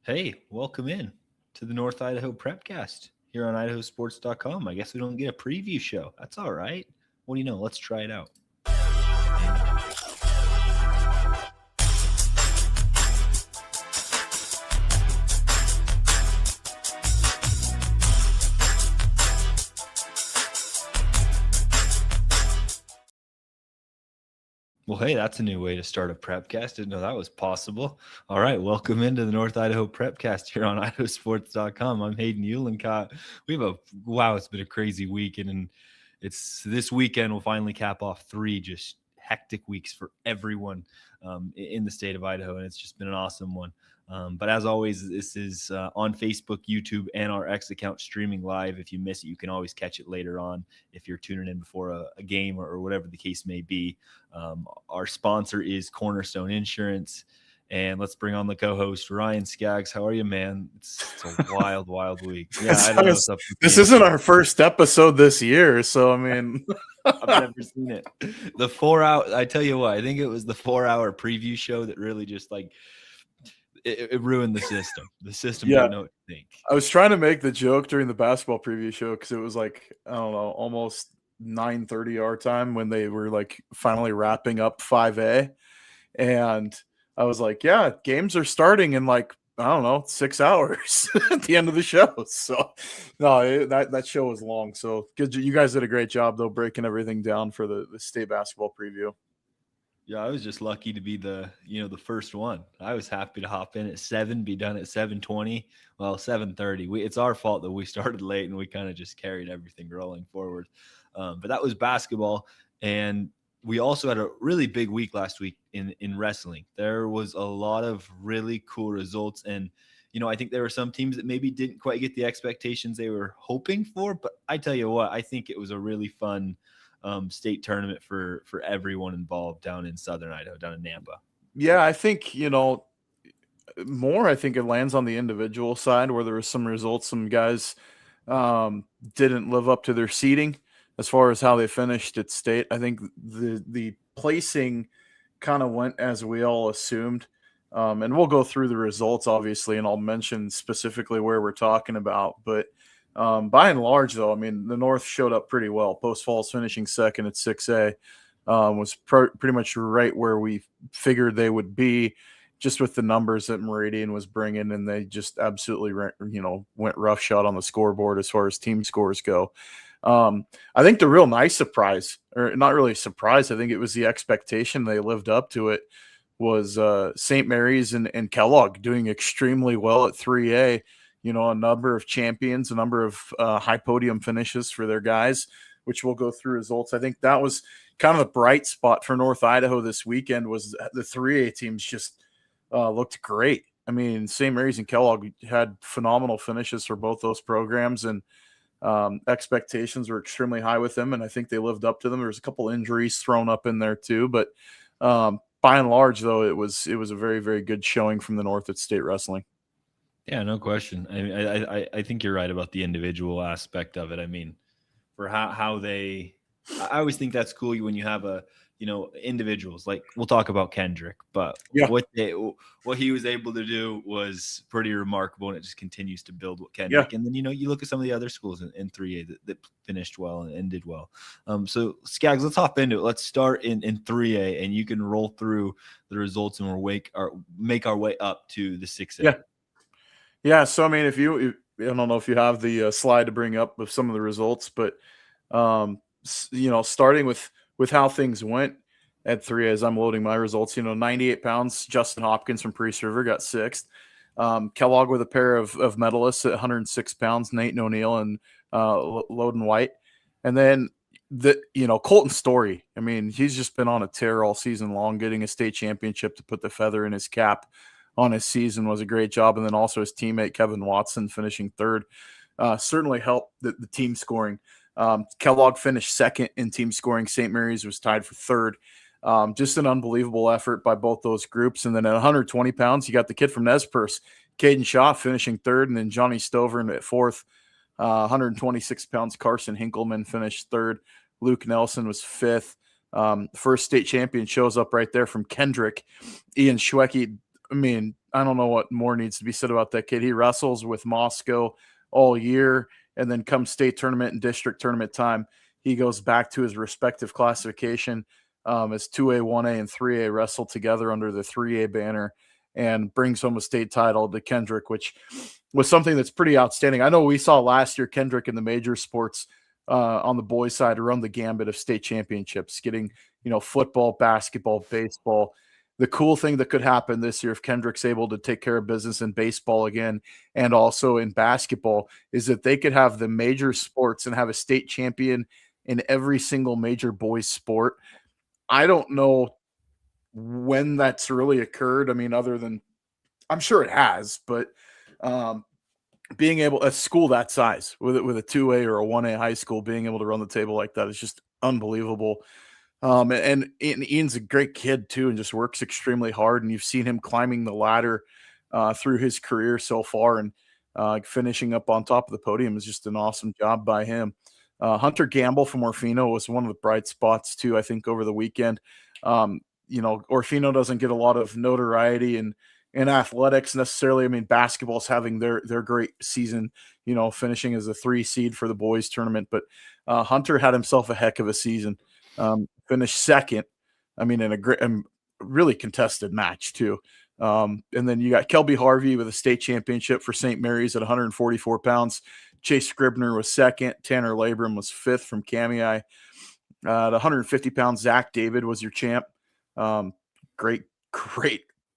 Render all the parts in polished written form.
Hey, welcome in to the North Idaho Prepcast here on IdahoSports.com. I guess we don't get a preview show. That's all right. What do you know? Let's try it out. Well, hey, that's a new way to start a Prepcast. Didn't know that was possible. All right, welcome into the North Idaho Prepcast here on IdahoSports.com. I'm Hayden Uhlenkott. It's been a crazy weekend, and it's this weekend will finally cap off 3 just hectic weeks for everyone in the state of Idaho, and it's just been an awesome one. But as always, this is on Facebook, YouTube, and our X account streaming live. If you miss it, you can always catch it later on if you're tuning in before a game or whatever the case may be. Our sponsor is Cornerstone Insurance. And let's bring on the co-host, Ryan Scaggs. How are you, man? It's a wild, wild week. Yeah, I don't know what's up. This isn't our first episode this year, so I mean, I've never seen it. The 4-hour, I tell you what, I think it was the 4-hour preview show that really just it ruined the system. The system didn't know what to think. I was trying to make the joke during the basketball preview show because it was like, I don't know, almost 9:30 our time when they were like finally wrapping up 5A. And I was like, yeah, games are starting in like, I don't know, 6 hours at the end of the show. So no, that show was long. So good. You guys did a great job though, breaking everything down for the state basketball preview. Yeah, I was just lucky to be the first one. I was happy to hop in at 7, be done at 7:20. Well, 7:30. It's our fault that we started late and we kind of just carried everything rolling forward. But that was basketball, and we also had a really big week last week in wrestling. There was a lot of really cool results, and I think there were some teams that maybe didn't quite get the expectations they were hoping for. But I tell you what, I think it was a really fun state tournament for everyone involved down in Southern Idaho, down in Nampa. Yeah, I think, I think it lands on the individual side where there was some results. Some guys didn't live up to their seeding as far as how they finished at state. I think the placing kind of went as we all assumed. And we'll go through the results, obviously, and I'll mention specifically where we're talking about. But by and large, though, I mean, the North showed up pretty well. Post Falls finishing second at 6A was pretty much right where we figured they would be, just with the numbers that Meridian was bringing, and they just absolutely, went roughshod on the scoreboard as far as team scores go. I think the real nice surprise, or not really a surprise, I think it was the expectation they lived up to it, was St. Mary's and Kellogg doing extremely well at 3A. A number of champions, a number of high podium finishes for their guys, which we'll go through results. I think that was kind of the bright spot for North Idaho this weekend, was the 3A teams just looked great. I mean, St. Mary's and Kellogg had phenomenal finishes for both those programs, and expectations were extremely high with them, and I think they lived up to them. There was a couple injuries thrown up in there too, but by and large, though, it was a very, very good showing from the North at state wrestling. Yeah, no question. I mean, I think you're right about the individual aspect of it. I mean, for how they, I always think that's cool when you have individuals. Like, we'll talk about Kendrick, but what he was able to do was pretty remarkable, and it just continues to build what Kendrick. Yeah. And then you look at some of the other schools in 3A that finished well and did well. So Scaggs, let's hop into it. Let's start in 3A, and you can roll through the results, and we'll make our way up to the 6A. Yeah, so I mean, I don't know if you have the slide to bring up with some of the results, but starting with how things went at 3A as I'm loading my results, 98 pounds, Justin Hopkins from Priest River got 6th. Kellogg with a pair of medalists at 106 pounds, Nate O'Neill and Loden White. And then Colton Story, I mean, he's just been on a tear all season long, getting a state championship to put the feather in his cap on his season was a great job. And then also his teammate, Kevin Watson, finishing 3rd, certainly helped the team scoring. Kellogg finished 2nd in team scoring. St. Mary's was tied for 3rd. Just an unbelievable effort by both those groups. And then at 120 pounds, you got the kid from Nez Perce, Caden Shaw, finishing 3rd, and then Johnny Stover at 4th. 126 pounds, Carson Hinkleman finished 3rd. Luke Nelson was 5th. First state champion shows up right there from Kendrick. Ian Schwecke, I mean, I don't know what more needs to be said about that kid. He wrestles with Moscow all year, and then come state tournament and district tournament time, he goes back to his respective classification as 2A, 1A, and 3A wrestle together under the 3A banner and brings home a state title to Kendrick, which was something that's pretty outstanding. I know we saw last year Kendrick in the major sports on the boys' side run the gambit of state championships, getting, football, basketball, baseball. The cool thing that could happen this year if Kendrick's able to take care of business in baseball again and also in basketball is that they could have the major sports and have a state champion in every single major boys sport. I don't know when that's really occurred. I mean, other than I'm sure it has, but being able a school that size with a 2A or a 1A high school being able to run the table like that is just unbelievable. And Ian's a great kid too, and just works extremely hard. And you've seen him climbing the ladder through his career so far, and finishing up on top of the podium is just an awesome job by him. Hunter Gamble from Orfino was one of the bright spots too, I think, over the weekend. Orfino doesn't get a lot of notoriety in athletics necessarily. I mean, basketball's having their great season, finishing as a 3 seed for the boys tournament. But Hunter had himself a heck of a season. Finished second. I mean, in a great, really contested match too. And then you got Kelby Harvey with a state championship for St. Mary's at 144 pounds. Chase Scribner was second. Tanner Labrum was fifth from Kamei. At 150 pounds, Zach David was your champ. Great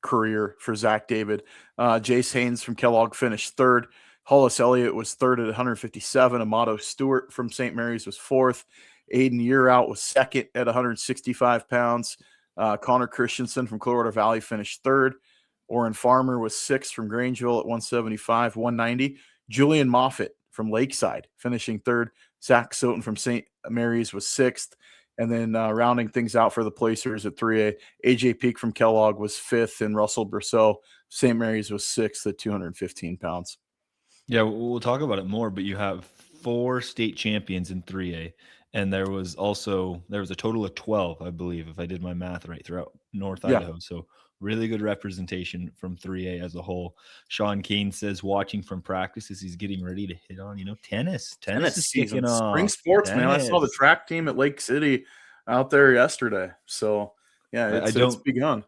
career for Zach David. Jace Haynes from Kellogg finished third. Hollis Elliott was third at 157. Amato Stewart from St. Mary's was fourth. Aiden Yearout was second at 165 pounds. Connor Christensen from Clearwater Valley finished third. Orrin Farmer was sixth from Grangeville at 175, 190. Julian Moffitt from Lakeside finishing third. Zach Soten from St. Mary's was sixth. And then rounding things out for the placers at 3A, AJ Peak from Kellogg was fifth, and Russell Brousseau, St. Mary's, was sixth at 215 pounds. Yeah, we'll talk about it more, but you have 4 state champions in 3A. And there was a total of 12, I believe, if I did my math right, throughout North Idaho. So really good representation from 3A as a whole. Sean Kane says watching from practice as he's getting ready to hit on, tennis. Tennis is season. kicking off. Spring sports, man. I saw the track team at Lake City out there yesterday. So, yeah, it's begun.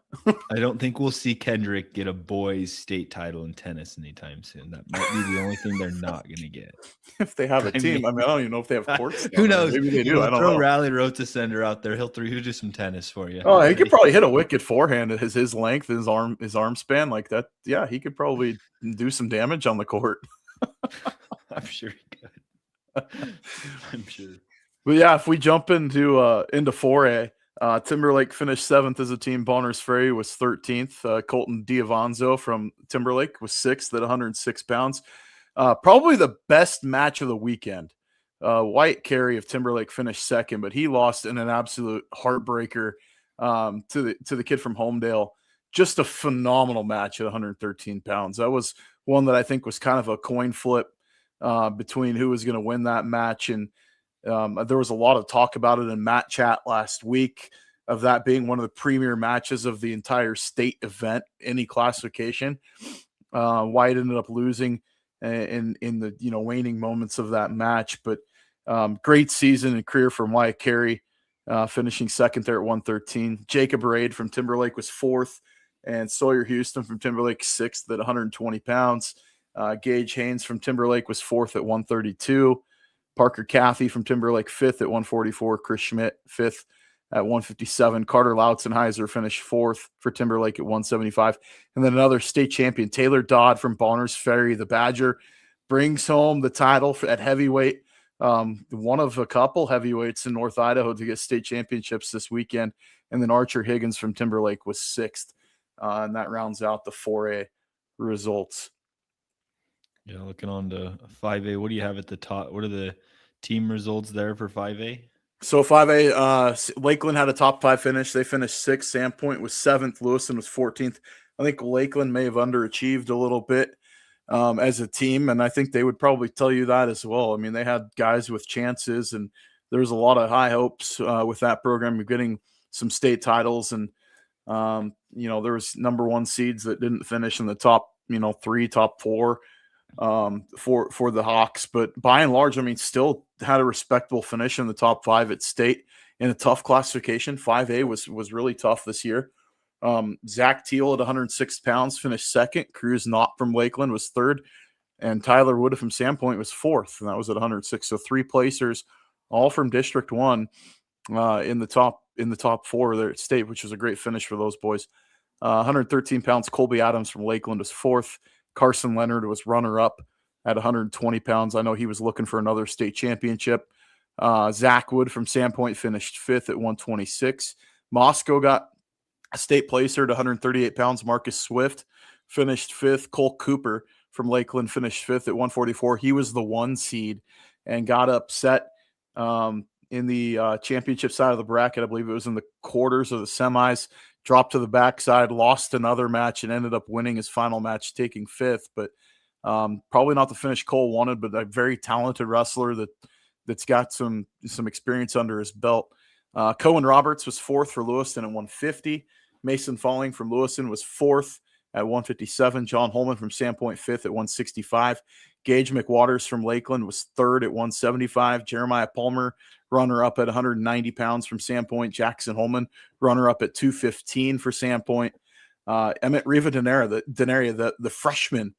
I don't think we'll see Kendrick get a boys state title in tennis anytime soon. That might be the only thing they're not going to get. If they have a team. I don't even know if they have courts. Who knows? Maybe they do. I don't know. Throw Rally Rotosender out there. He'll do some tennis for you. Oh, he could probably hit a wicked forehand at his length, his arm span like that. Yeah, he could probably do some damage on the court. I'm sure he could. I'm sure. But yeah, if we jump into 4A, Timberlake finished 7th as a team. Bonners Ferry was 13th. Colton Diavanzo from Timberlake was 6th at 106 pounds. Probably the best match of the weekend. Wyatt Carey of Timberlake finished second, but he lost in an absolute heartbreaker to the kid from Homedale. Just a phenomenal match at 113 pounds. That was one that I think was kind of a coin flip between who was going to win that match. And there was a lot of talk about it in Matt Chat last week of that being one of the premier matches of the entire state event, any classification. Wyatt ended up losing in the waning moments of that match, but great season and career from Wyatt Carey, finishing second there at 113. Jacob Raid from Timberlake was 4th, and Sawyer Houston from Timberlake 6th at 120 pounds. Gage Haynes from Timberlake was 4th at 132. Parker Cathy from Timberlake 5th at 144. Chris Schmidt 5th at 157. Carter Lautzenheiser finished 4th for Timberlake at 175. And then another state champion, Taylor Dodd from Bonners Ferry, the Badger, brings home the title at heavyweight. One of a couple heavyweights in North Idaho to get state championships this weekend. And then Archer Higgins from Timberlake was 6th. And that rounds out the 4A results. Yeah, looking on to 5A, what do you have at the top? What are the team results there for 5A? So 5A, Lakeland had a top 5 finish. They finished 6th. Sandpoint was 7th. Lewiston was 14th. I think Lakeland may have underachieved a little bit as a team, and I think they would probably tell you that as well. I mean, they had guys with chances, and there's a lot of high hopes with that program of getting some state titles. And There was number one seeds that didn't finish in the top, three, top four for the Hawks. But by and large, I mean, still had a respectable finish in the top five at state in a tough classification. 5A was really tough this year. Zach Teal at 106 pounds finished second. Cruz Knott from Lakeland was third. And Tyler Wood from Sandpoint was fourth, and that was at 106. So three placers, all from District 1 in the top four there at state, which was a great finish for those boys. 113 pounds, Colby Adams from Lakeland was fourth. Carson Leonard was runner-up at 120 pounds. I know he was looking for another state championship. Zach Wood from Sandpoint finished fifth at 126. Moscow got a state placer at 138 pounds. Marcus Swift finished fifth. Cole Cooper from Lakeland finished fifth at 144. He was the one seed and got upset in the championship side of the bracket. I believe it was in the quarters of the semis. Dropped to the backside, lost another match, and ended up winning his final match, taking fifth. But probably not the finish Cole wanted, but a very talented wrestler that's got some experience under his belt. Cohen Roberts was fourth for Lewiston at 150. Mason Falling from Lewiston was fourth at 157. John Holman from Sandpoint fifth at 165. Gage McWaters from Lakeland was third at 175. Jeremiah Palmer, runner-up at 190 pounds from Sandpoint. Jackson Holman, runner-up at 215 for Sandpoint. Emmett Riva Denaria, the freshman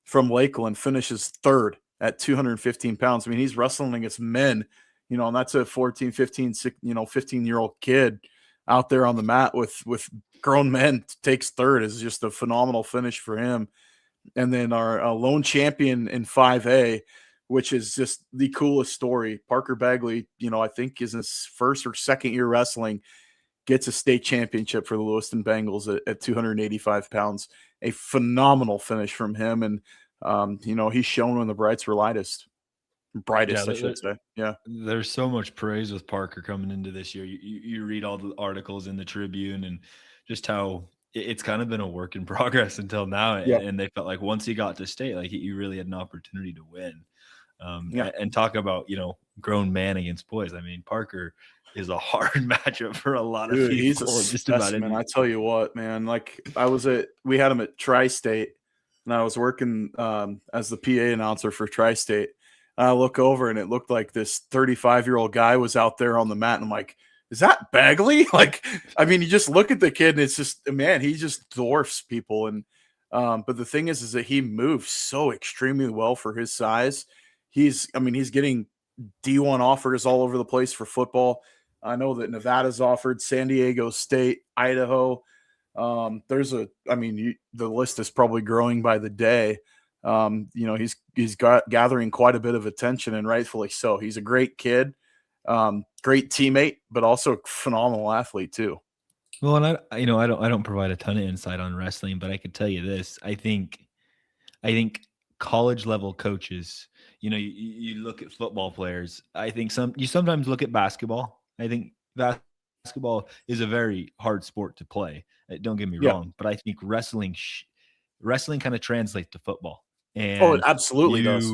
from Lakeland, finishes third at 215 pounds. I mean, he's wrestling against men, and that's a 14, 15, 15-year-old kid out there on the mat with grown men. Takes third. Is just a phenomenal finish for him. And then our lone champion in 5A, which is just the coolest story. Parker Bagley, I think is his first or second year wrestling, gets a state championship for the Lewiston Bengals at 285 pounds. A phenomenal finish from him. And, he's shown when the brights were brightest, I should say. Yeah. There's so much praise with Parker coming into this year. You read all the articles in the Tribune and just how it's kind of been a work in progress until now. Yeah. And they felt like once he got to state, like he really had an opportunity to win. Yeah. And talk about, grown man against boys. I mean, Parker is a hard matchup for a lot of people. He's a specimen. I tell you what, man, like we had him at Tri-State, and I was working as the PA announcer for Tri-State. I look over and it looked like this 35-year-old guy was out there on the mat, and I'm like, is that Bagley? Like, I mean, you just look at the kid and it's just, man, he just dwarfs people. And but the thing is that he moves so extremely well for his size. He's getting D1 offers all over the place for football. I know that Nevada's offered, San Diego State, Idaho. The list is probably growing by the day. He's gathering quite a bit of attention, and rightfully so. He's a great kid, great teammate, but also a phenomenal athlete too. Well, and I don't provide a ton of insight on wrestling, but I could tell you this. I think college level coaches, you look at football players. I think you sometimes look at basketball. I think basketball is a very hard sport to play. Don't get me wrong, but I think wrestling kind of translates to football. And it absolutely does.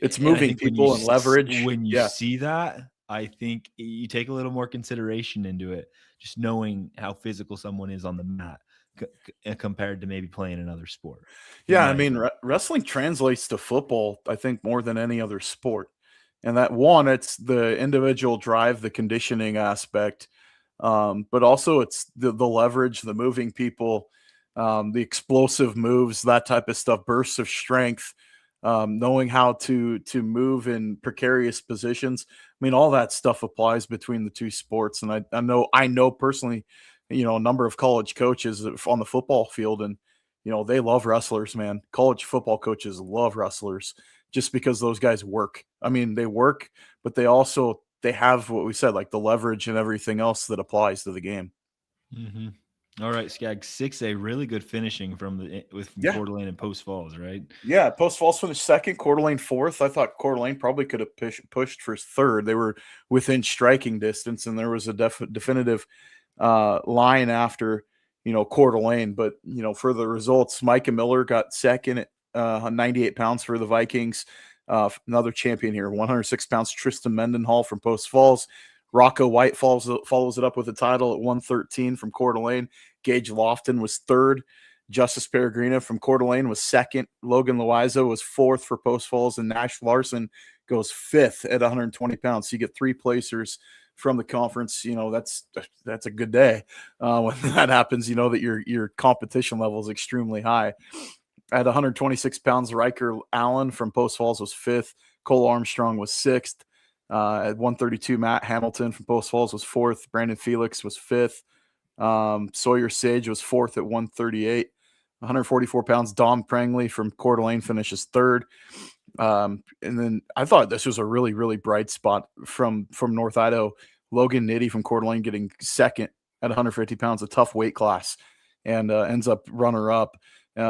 It's moving people and leverage. When you see that, I think you take a little more consideration into it, just knowing how physical someone is on the mat compared to maybe playing another sport. Yeah, I mean, wrestling translates to football, I think, more than any other sport. And that one, it's the individual drive, the conditioning aspect, but also it's the leverage, the moving people, the explosive moves, that type of stuff, bursts of strength, knowing how to move in precarious positions. I mean, all that stuff applies between the two sports. And I know personally, a number of college coaches on the football field, and, they love wrestlers, man. College football coaches love wrestlers just because those guys work. I mean, they work, but they have what we said, like the leverage and everything else that applies to the game. Mm-hmm. All right, Scaggs, 6A, really good finishing from Coeur d'Alene and Post Falls, right? Yeah, Post Falls finished second, Coeur d'Alene fourth. I thought Coeur d'Alene probably could have pushed for third. They were within striking distance, and there was a definitive line after, Coeur d'Alene. But, for the results, Micah Miller got second at 98 pounds for the Vikings. Another champion here, 106 pounds, Tristan Mendenhall from Post Falls. Rocco White follows it up with a title at 113 from Coeur d'Alene. Gage Lofton was third. Justice Peregrina from Coeur d'Alene was second. Logan Loiza was fourth for Post Falls, and Nash Larson goes fifth at 120 pounds. So you get 3 placers from the conference. You know, that's a good day. When that happens, you know that your competition level is extremely high. At 126 pounds, Riker Allen from Post Falls was fifth. Cole Armstrong was sixth. At 132, Matt Hamilton from Post Falls was fourth. Brandon Felix was fifth. Sawyer Sage was fourth at 138. 144 pounds, Dom Prangley from Coeur d'Alene finishes third. And then I thought this was a really, really bright spot from North Idaho. Logan Nitty from Coeur d'Alene getting second at 150 pounds, a tough weight class, and ends up runner-up.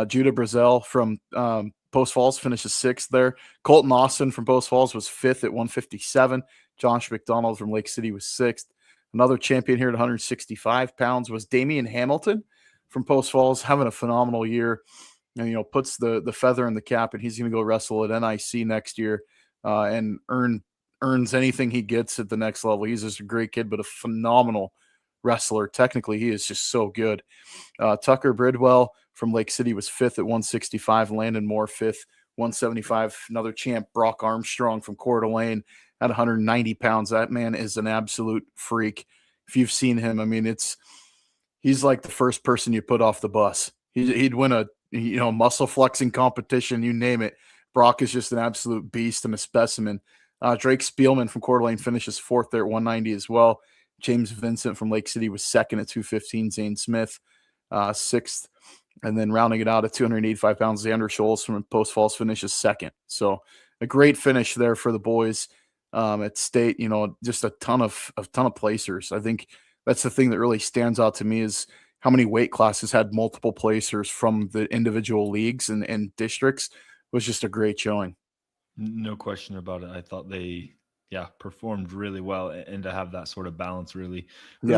Judah Brazel from Post Falls finishes sixth there. Colton Austin from Post Falls was fifth at 157. Josh McDonald from Lake City was sixth. Another champion here at 165 pounds was Damian Hamilton from Post Falls, having a phenomenal year, and you know, puts the feather in the cap, and he's going to go wrestle at NIC next year and earns anything he gets at the next level. He's just a great kid, but a phenomenal wrestler. Technically, he is just so good. Tucker Bridwell from Lake City was fifth at 165. Landon Moore fifth, 175. Another champ, Brock Armstrong from Coeur d'Alene at 190 pounds. That man is an absolute freak. If you've seen him, I mean, he's like the first person you put off the bus. He'd win a muscle flexing competition, you name it. Brock is just an absolute beast and a specimen. Drake Spielman from Coeur d'Alene finishes fourth there at 190 as well. James Vincent from Lake City was second at 215. Zane Smith sixth. And then rounding it out at 285 pounds, Xander Scholes from Post Falls finishes second. So a great finish there for the boys at state. You know, just a ton of placers. I think that's the thing that really stands out to me is how many weight classes had multiple placers from the individual leagues and districts. It was just a great showing. No question about it. I thought they performed really well, and to have that sort of balance really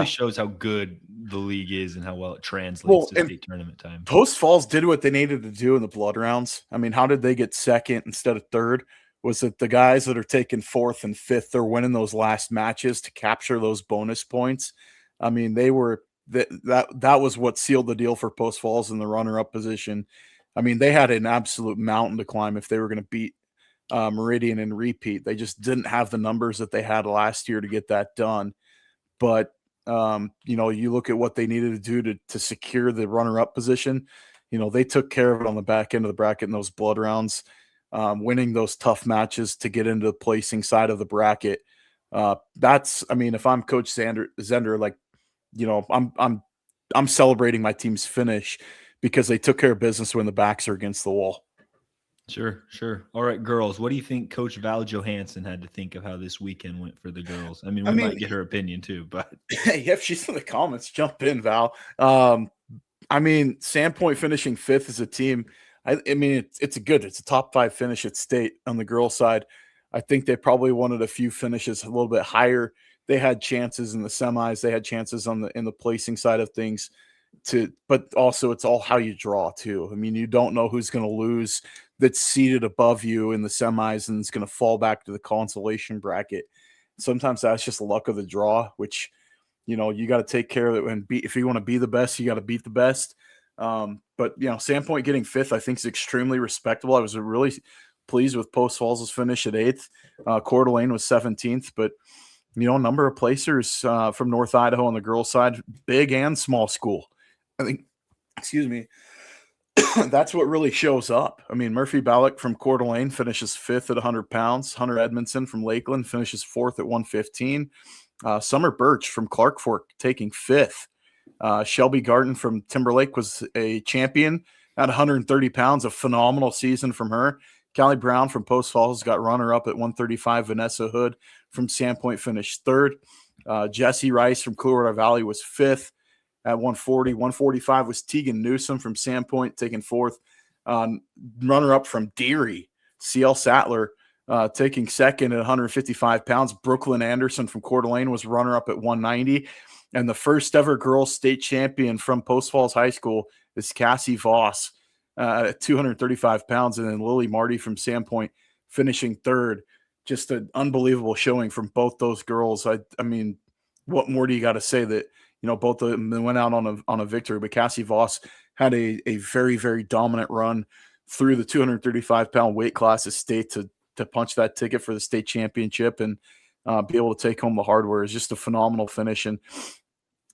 shows how good the league is and how well it translates to state tournament time. Post Falls did what they needed to do in the blood rounds. I mean, how did they get second instead of third? Was it the guys that are taking fourth and fifth, they're winning those last matches to capture those bonus points? I mean, they were that was what sealed the deal for Post Falls in the runner-up position. I mean, they had an absolute mountain to climb if they were going to beat Meridian and repeat. They just didn't have the numbers that they had last year to get that done. But you look at what they needed to do to secure the runner-up position. You know, they took care of it on the back end of the bracket in those blood rounds, winning those tough matches to get into the placing side of the bracket. If I'm Coach Zender, like, you know, I'm celebrating my team's finish because they took care of business when the backs are against the wall. Sure. All right, girls, what do you think Coach Val Johansson had to think of how this weekend went for the girls? I mean, we might get her opinion too, but if she's in the comments, jump in, Val. Sandpoint finishing fifth as a team. It's a top 5 finish at state on the girls' side. I think they probably wanted a few finishes a little bit higher. They had chances in the semis. They had chances in the placing side of things. But also it's all how you draw too. I mean, you don't know who's going to lose that's seated above you in the semis and is going to fall back to the consolation bracket. Sometimes that's just luck of the draw, which, you know, you got to take care of it if you want to be the best, you got to beat the best. But you know, Sandpoint getting fifth, I think is extremely respectable. I was really pleased with Post Falls' finish at 8th. Coeur d'Alene was 17th, but you know, number of placers from North Idaho on the girls' side, big and small school. I think, that's what really shows up. I mean, Murphy Ballack from Coeur d'Alene finishes 5th at 100 pounds. Hunter Edmondson from Lakeland finishes 4th at 115. Summer Birch from Clark Fork taking 5th. Shelby Garten from Timberlake was a champion at 130 pounds, a phenomenal season from her. Callie Brown from Post Falls got runner-up at 135. Vanessa Hood from Sandpoint finished 3rd. Jesse Rice from Clearwater Valley was 5th at 140. 145 was Tegan Newsom from Sandpoint taking 4th. Runner-up from Deary, CL Sattler taking 2nd at 155 pounds. Brooklyn Anderson from Coeur d'Alene was runner-up at 190. And the first ever girls state champion from Post Falls High School is Cassie Voss at 235 pounds. And then Lily Marty from Sandpoint finishing 3rd. just an unbelievable showing from both those girls. I mean, what more do you got to say that, both of them went out on a victory, but Cassie Voss had a very, very dominant run through the 235-pound weight class of state to punch that ticket for the state championship and be able to take home the hardware. Is just a phenomenal finish. And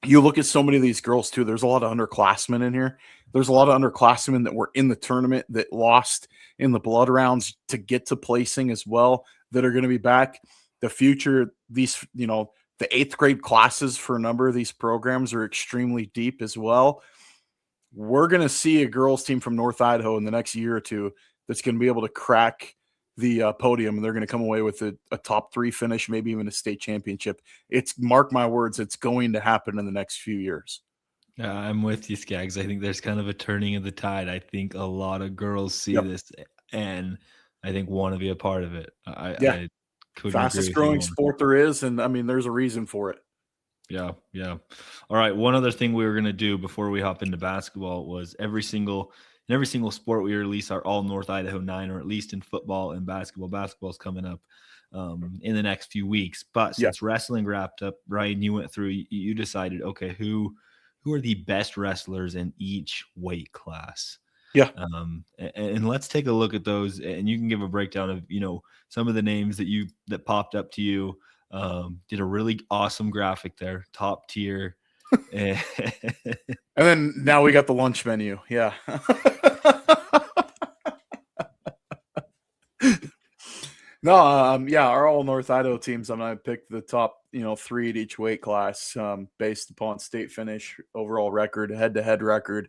you look at so many of these girls too. There's a lot of underclassmen in here. There's a lot of underclassmen that were in the tournament that lost in the blood rounds to get to placing as well, that are going to be back. The future, these, the 8th grade classes for a number of these programs are extremely deep as well. We're going to see a girls team from North Idaho in the next year or two that's going to be able to crack the podium, and they're going to come away with a top 3 finish, maybe even a state championship. It's, mark my words, it's going to happen in the next few years. I'm with you, Scaggs. I think there's kind of a turning of the tide. I think a lot of girls see this, and I think want to be a part of it. I couldn't agree Fastest with you growing more. sport there is, and I mean, there's a reason for it. Yeah. All right. One other thing we were going to do before we hop into basketball was in every single sport we release our all North Idaho 9, or at least in football and basketball. Basketball's coming up in the next few weeks. But since wrestling wrapped up, Ryan, you went through, you decided, okay, who are the best wrestlers in each weight class? Yeah. And let's take a look at those, and you can give a breakdown of, some of the names that popped up to you. Did a really awesome graphic there, top tier. And then now we got the lunch menu. Yeah. No, our all North Idaho teams. I picked the top, 3 at each weight class, based upon state finish, overall record, head-to-head record.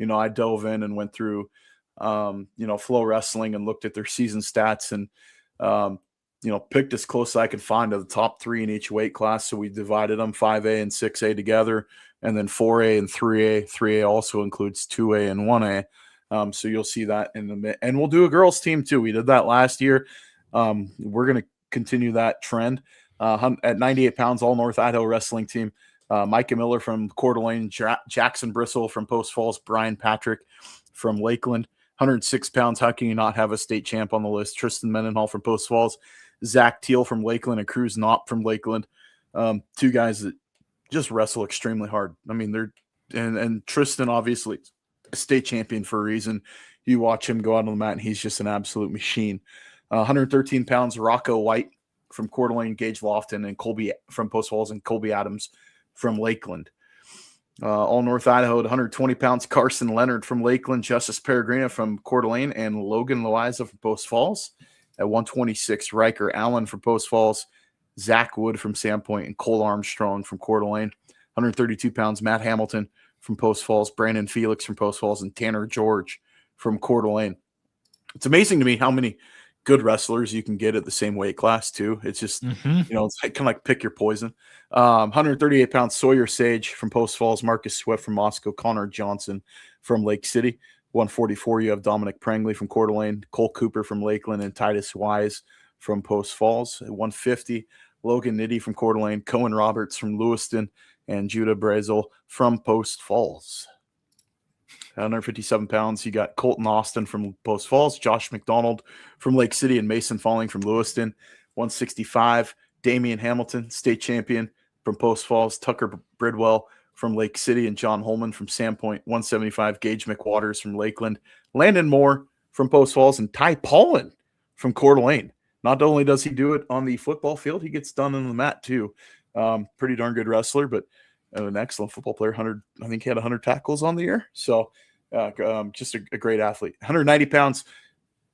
I dove in and went through, Flow Wrestling and looked at their season stats and, picked as close as I could find to the top 3 in each weight class. So we divided them 5A and 6A together, and then 4A and 3A. 3A also includes 2A and 1A. So you'll see that and we'll do a girls team too. We did that last year. We're going to continue that trend. At 98 pounds, all North Idaho wrestling team. Micah Miller from Coeur d'Alene, Jackson Bristol from Post Falls, Brian Patrick from Lakeland. 106 pounds, how can you not have a state champ on the list? Tristan Mendenhall from Post Falls, Zach Teal from Lakeland, and Cruz Knopp from Lakeland. 2 guys that just wrestle extremely hard. I mean, and Tristan, obviously, a state champion for a reason. You watch him go out on the mat, and he's just an absolute machine. 113 pounds, Rocco White from Coeur d'Alene, Gage Lofton, and Colby from Post Falls, and Colby Adams from Lakeland. All North Idaho at 120 pounds, Carson Leonard from Lakeland, Justice Peregrina from Coeur d'Alene, and Logan Loiza from Post Falls. At 126, Riker Allen from Post Falls, Zach Wood from Sandpoint, and Cole Armstrong from Coeur d'Alene. 132 pounds, Matt Hamilton from Post Falls, Brandon Felix from Post Falls, and Tanner George from Coeur d'Alene. It's amazing to me how many good wrestlers you can get at the same weight class too. It's just, it's kind of like pick your poison. 138 pounds, Sawyer Sage from Post Falls, Marcus Swift from Moscow, Connor Johnson from Lake City. 144, you have Dominic Prangley from Coeur d'Alene, Cole Cooper from Lakeland, and Titus Wise from Post Falls. At 150, Logan Nitty from Coeur d'Alene, Cohen Roberts from Lewiston, and Judah Brazel from Post Falls. 157 pounds, you got Colton Austin from Post Falls, Josh McDonald from Lake City, and Mason Falling from Lewiston. 165, Damian Hamilton, state champion from Post Falls, Tucker Bridwell from Lake City, and John Holman from Sandpoint. 175, Gage McWaters from Lakeland, Landon Moore from Post Falls, and Ty Paulin from Coeur d'Alene. Not only does he do it on the football field, he gets done on the mat too. Pretty darn good wrestler, but an excellent football player. I think he had 100 tackles on the year. So just a great athlete. 190 pounds,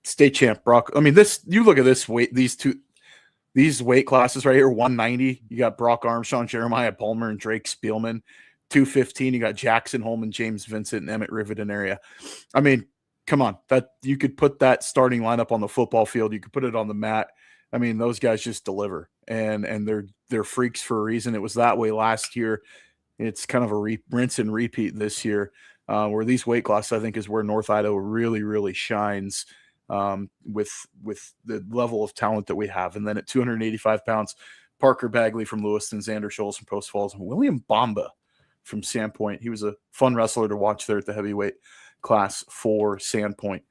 state champ Brock. I mean, you look at this weight, these weight classes right here. 190, you got Brock Armstrong, Jeremiah Palmer, and Drake Spielman. 215, you got Jackson Holman, James Vincent, and Emmett Riveton area. I mean, come on, that you could put that starting lineup on the football field. You could put it on the mat. I mean, those guys just deliver, and they're freaks for a reason. It was that way last year. It's kind of a rinse and repeat this year, where these weight classes, I think, is where North Idaho really, really shines with the level of talent that we have. And then at 285 pounds, Parker Bagley from Lewiston, Xander Scholes from Post Falls, and William Bamba from Sandpoint. He was a fun wrestler to watch there at the heavyweight class for Sandpoint.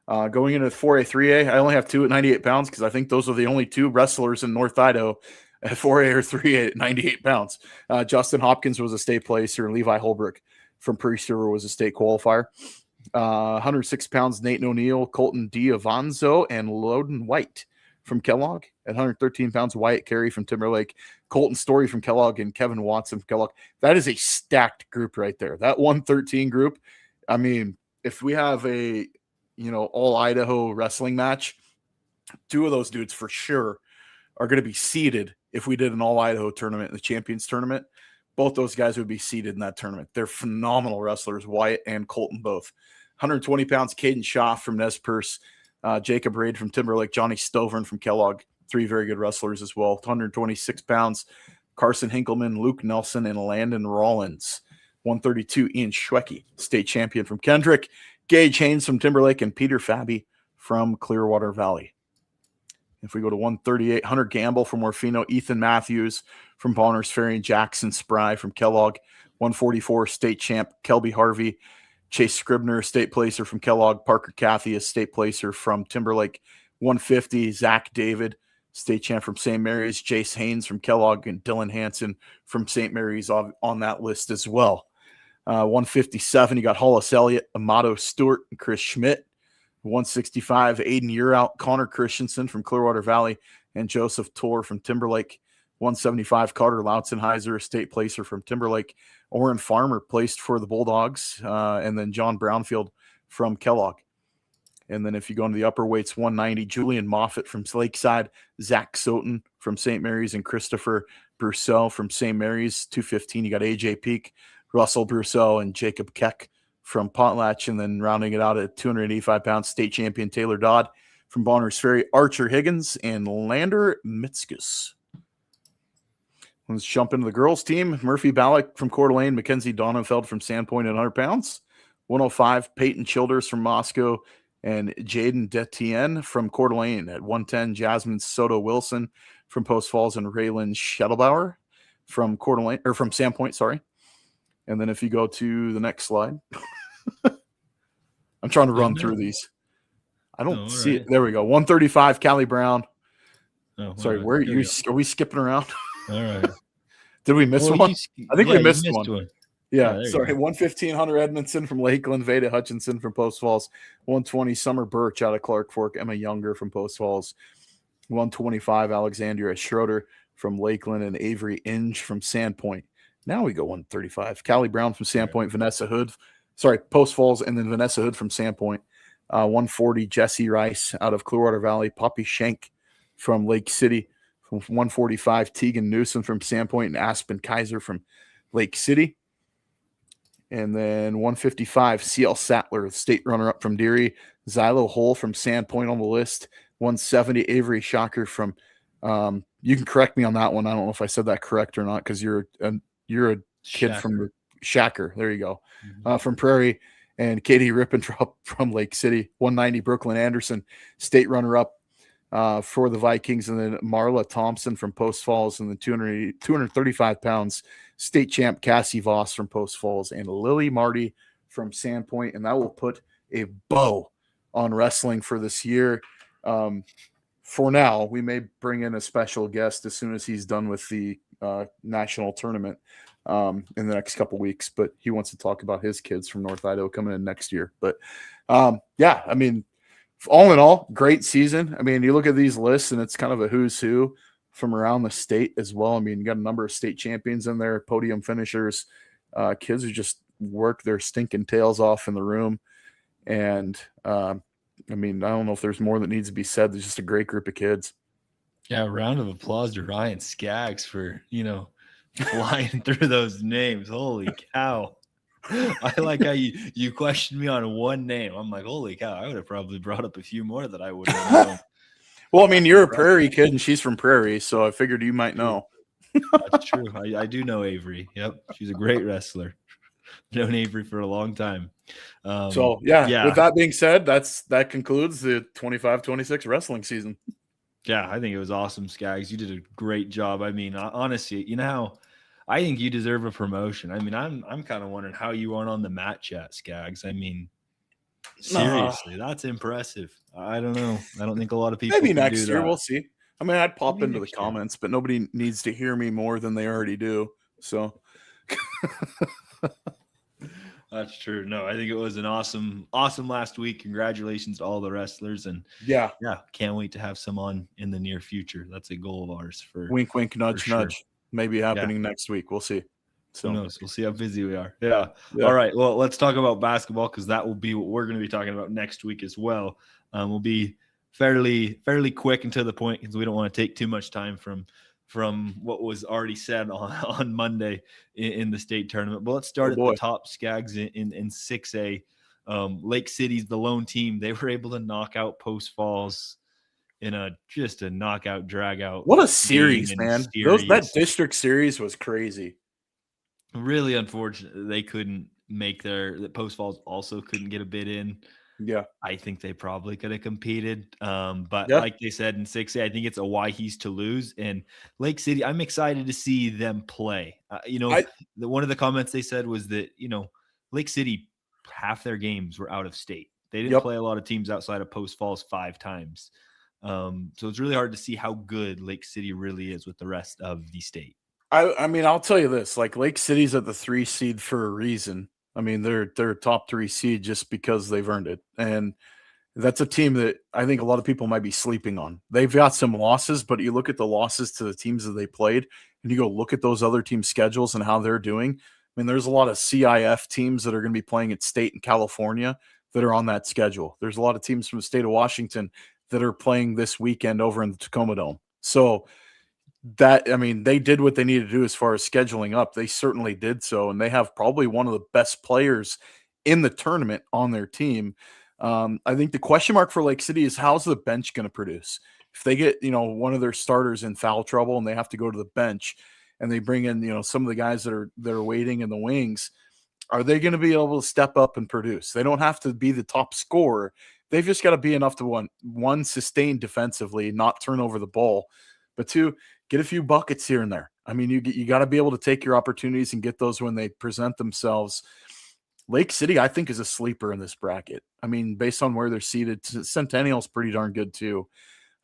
Going into 4A, 3A, I only have two at 98 pounds because I think those are the only two wrestlers in North Idaho at 4A or 3A at 98 pounds. Justin Hopkins was a state placer, and Levi Holbrook from Priest River was a state qualifier. 106 pounds, Nate O'Neill, Colton Diavanzo, and Loden White from Kellogg. At 113 pounds, Wyatt Carey from Timberlake, Colton Story from Kellogg, and Kevin Watson from Kellogg. That is a stacked group right there. That 113 group, I mean, if we have a all Idaho wrestling match, two of those dudes for sure are going to be seeded. If we did an all Idaho tournament, the champions tournament, both those guys would be seeded in that tournament. They're phenomenal wrestlers, Wyatt and Colton both. 120 pounds, Caden Shaw from Nez Perce, Jacob Raid from Timberlake, Johnny Stovern from Kellogg, three very good wrestlers as well. 126 pounds, Carson Hinkelman, Luke Nelson, and Landon Rollins. 132, Ian Schwecke, state champion from Kendrick, Gage Haynes from Timberlake, and Peter Fabi from Clearwater Valley. If we go to 138, Hunter Gamble from Orfino, Ethan Matthews from Bonners Ferry, and Jackson Spry from Kellogg. 144, state champ Kelby Harvey, Chase Scribner, state placer from Kellogg, Parker Cathy, a state placer from Timberlake. 150, Zach David, state champ from St. Mary's, Jace Haynes from Kellogg, and Dylan Hansen from St. Mary's on that list as well. 157, you got Hollis Elliott, Amato Stewart, and Chris Schmidt. 165, Aiden Yearout, Connor Christensen from Clearwater Valley, and Joseph Torr from Timberlake. 175, Carter Lautzenheiser, a state placer from Timberlake. Oren Farmer placed for the Bulldogs, and then John Brownfield from Kellogg. And then if you go into the upper weights, 190, Julian Moffett from Lakeside, Zach Soten from St. Mary's, and Christopher Brousseau from St. Mary's. 215, you got AJ Peak, Russell Brousseau, and Jacob Keck from Potlatch. And then rounding it out at 285 pounds, state champion Taylor Dodd from Bonners Ferry, Archer Higgins, and Lander Mitzkus. Let's jump into the girls' team. Murphy Ballack from Coeur d'Alene, Mackenzie Donenfeld from Sandpoint at 100 pounds. 105, Peyton Childers from Moscow, and Jaden Detienne from Coeur d'Alene at 110. Jasmine Soto Wilson from Post Falls, and Raylan Schettelbauer from Coeur d'Alene, or from Sandpoint, sorry. And then if you go to the next slide, I'm trying to run through these. I don't see it. There we go. 135, Callie Brown. Oh, sorry, where are you? Are we skipping around? All right. Did we miss one? I think we missed one. Yeah, sorry. 115, Hunter Edmondson from Lakeland, Veda Hutchinson from Post Falls. 120, Summer Birch out of Clark Fork, Emma Younger from Post Falls. 125, Alexandria Schroeder from Lakeland, and Avery Inge from Sandpoint. Now we go 135, Callie Brown from Sandpoint, Vanessa Hood, Post Falls, and then Vanessa Hood from Sandpoint. 140, Jesse Rice out of Clearwater Valley, Poppy Schenk from Lake City. From 145, Tegan Newsom from Sandpoint, and Aspen Kaiser from Lake City. And then 155, CL Sattler, state runner-up from Deary, Xylo Hole from Sandpoint on the list. 170, Avery Shocker from you can correct me on that one. I don't know if I said that correct or not, because you're a kid from Shacker. There you go. From Prairie. And Katie Rippentrop from Lake City. 190, Brooklyn Anderson, state runner-up for the Vikings. And then Marla Thompson from Post Falls, and then 235 pounds, state champ Cassie Voss from Post Falls, and Lily Marty from Sandpoint. And that will put a bow on wrestling for this year. For now, we may bring in a special guest as soon as he's done with the national tournament in the next couple weeks, but he wants to talk about his kids from North Idaho coming in next year. But yeah, I mean, all in all, great season. I mean, you look at these lists and it's kind of a who's who from around the state as well. I mean, you got a number of state champions in there, podium finishers, kids who just work their stinking tails off in the room. And I mean, I don't know if there's more that needs to be said. There's just a great group of kids. Yeah, a round of applause to Ryan Scaggs for, flying through those names. Holy cow. I like how you questioned me on one name. I'm like, holy cow, I would have probably brought up a few more that I would have known. Well, I mean, you're a Prairie kid and she's from Prairie, so I figured you might know. That's true. I do know Avery. Yep. She's a great wrestler. Known Avery for a long time. So yeah, with that being said, that concludes the 25-26 wrestling season. Yeah, I think it was awesome, Scaggs. You did a great job. I mean, honestly, you know how I think you deserve a promotion. I mean, I'm kind of wondering how you aren't on the mat chat, Scaggs. I mean, Seriously, that's impressive. I don't know. I don't think a lot of people Maybe could do next year. that. We'll see. I mean, I'd pop Maybe into the next year. comments, but nobody needs to hear me more than they already do. So, That's true. No, I think it was an awesome last week. Congratulations to all the wrestlers, and yeah, yeah, can't wait to have some on in the near future. That's a goal of ours wink, wink, for nudge, sure. nudge. Maybe Yeah, happening next week. We'll see. who So, knows? We'll see how busy we are. Yeah. yeah. All right. Well, let's talk about basketball because that will be what we're going to be talking about next week as well. We'll be fairly quick and to the point because we don't want to take too much time from what was already said on Monday in the state tournament. But let's Oh start at the boy. top. Scaggs in 6A. Lake City's the lone team. They were able to knock out Post Falls in just a knockout drag out What a game series, and man. That series. district series was crazy. Really unfortunate they couldn't make that Post Falls also couldn't get a bid in. Yeah. I think they probably could have competed. But Yeah. like they said in 6A, I think it's a why he's to lose. And Lake City, I'm excited to see them play. I One of the comments they said was that, Lake City, half their games were out of state. They didn't yep. play a lot of teams outside of Post Falls 5 times. So it's really hard to see how good Lake City really is with the rest of the state. I mean, I'll tell you this, like Lake City's at the 3 seed for a reason. I mean, they're a top 3 seed just because they've earned it. And that's a team that I think a lot of people might be sleeping on. They've got some losses, but you look at the losses to the teams that they played and you go look at those other teams' schedules and how they're doing. I mean, there's a lot of CIF teams that are going to be playing at state in California that are on that schedule. There's a lot of teams from the state of Washington that are playing this weekend over in the Tacoma Dome. So I mean, they did what they needed to do as far as scheduling up. They certainly did so, and they have probably one of the best players in the tournament on their team. I think the question mark for Lake City is how's the bench going to produce? If they get, one of their starters in foul trouble and they have to go to the bench and they bring in, some of the guys that are waiting in the wings, are they going to be able to step up and produce? They don't have to be the top scorer. They've just got to be enough to one sustain defensively, not turn over the ball, but two, get a few buckets here and there. I mean, you got to be able to take your opportunities and get those when they present themselves. Lake City, I think, is a sleeper in this bracket. I mean, based on where they're seated, Centennial's pretty darn good too.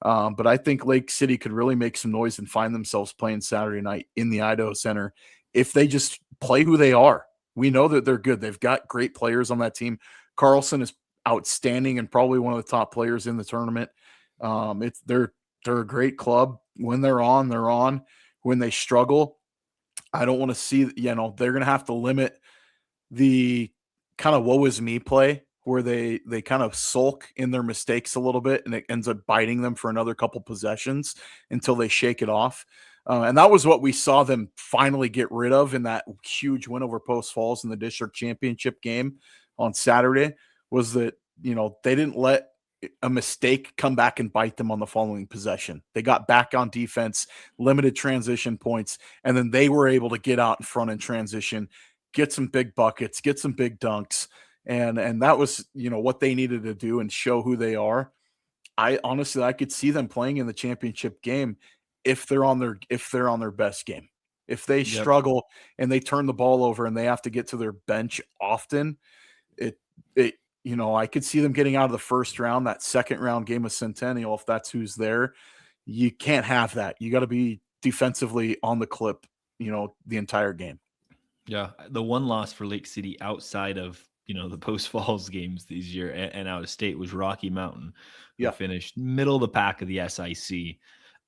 But I think Lake City could really make some noise and find themselves playing Saturday night in the Idaho Center if they just play who they are. We know that they're good. They've got great players on that team. Carlson is outstanding and probably one of the top players in the tournament. They're a great club. When they're on, they're on. When they struggle, I don't want to see, they're going to have to limit the kind of woe is me play where they kind of sulk in their mistakes a little bit and it ends up biting them for another couple possessions until they shake it off. And that was what we saw them finally get rid of in that huge win over Post Falls in the district championship game on Saturday, was that, they didn't let a mistake come back and bite them on the following possession. They got back on defense, limited transition points, and then they were able to get out in front and transition, get some big buckets, get some big dunks. And that was, what they needed to do and show who they are. I honestly, I could see them playing in the championship game if they're on their best game. If they Yep. struggle and they turn the ball over and they have to get to their bench often, it I could see them getting out of the first round, that second round game of Centennial, if that's who's there. You can't have that. You got to be defensively on the clip, the entire game. Yeah, the one loss for Lake City outside of the Post Falls games these year and out of state was Rocky Mountain, who Yeah. finished middle of the pack of the SIC.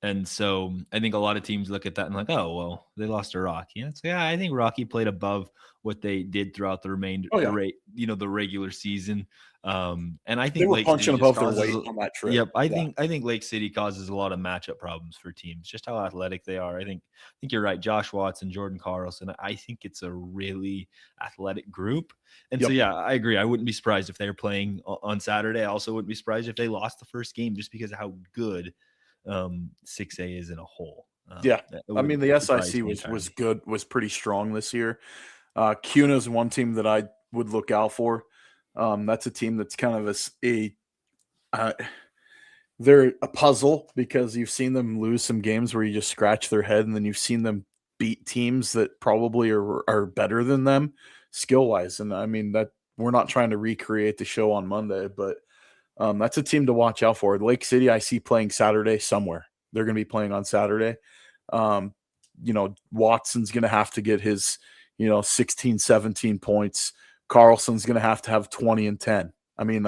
And so I think a lot of teams look at that and like, oh well, they lost to Rocky. And I think Rocky played above what they did throughout the remainder, Oh yeah. the regular season. And I They think were Lake City punching just above their causes. weight on that trip. Yep, I Yeah. think Lake City causes a lot of matchup problems for teams. Just how athletic they are. I think you're right. Josh Watson, Jordan Carlson. I think it's a really athletic group. And so Yep. yeah, I agree. I wouldn't be surprised if they were playing on Saturday. I also wouldn't be surprised if they lost the first game just because of how good 6A is in a whole. Yeah. It I mean, wouldn't the surprise SIC me was entirely. good, was pretty strong this year. CUNA is one team that I would look out for. That's a team that's kind of uh, they're a puzzle because you've seen them lose some games where you just scratch their head, and then you've seen them beat teams that probably are better than them skill wise. And I mean we're not trying to recreate the show on Monday, but that's a team to watch out for. Lake City, I see playing Saturday somewhere. They're going to be playing on Saturday. Um, Watson's going to have to get his, 16, 17 points. Carlson's going to have 20 and 10. I mean,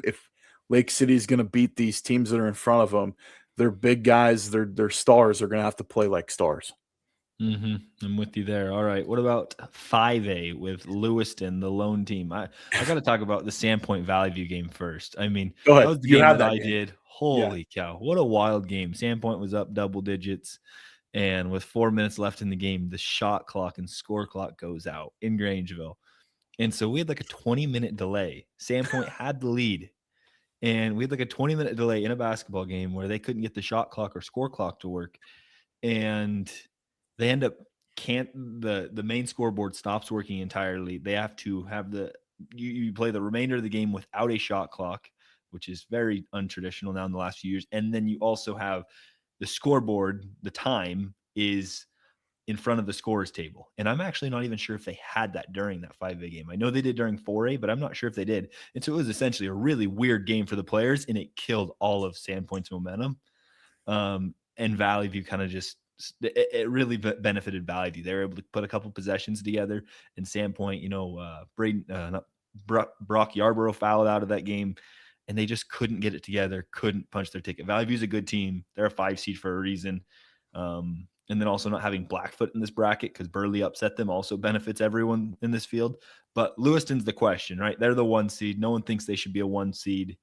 if Lake City is going to beat these teams that are in front of them, their big guys, their stars are going to have to play like stars. I'm with you there. All right. What about 5A with Lewiston, the lone team? I got to talk about the Sandpoint Valley View game first. I mean, Go ahead. that was the You game had that that I game. did. Yeah. Holy cow. What a wild game. Sandpoint was up double digits. And with 4 minutes left in the game, the shot clock and score clock goes out in Grangeville. And so we had like a 20-minute delay. Sandpoint had the lead. And we had like a 20-minute delay in a basketball game where they couldn't get the shot clock or score clock to work. And they end up the main scoreboard stops working entirely. They have to have you play the remainder of the game without a shot clock, which is very untraditional now in the last few years. And then you also have the scoreboard, the time is in front of the scorers table. And I'm actually not even sure if they had that during that 5A game. I know they did during 4A, but I'm not sure if they did. And so it was essentially a really weird game for the players, and it killed all of Sandpoint's momentum. And Valley View kind of just it really benefited Valley View. They were able to put a couple possessions together, and Sandpoint, Brock Yarborough fouled out of that game, and they just couldn't get it together, couldn't punch their ticket. Valley View's a good team. They're a 5 seed for a reason. And then also not having Blackfoot in this bracket because Burley upset them also benefits everyone in this field. But Lewiston's the question, right? They're the 1 seed. No one thinks they should be a 1 seed.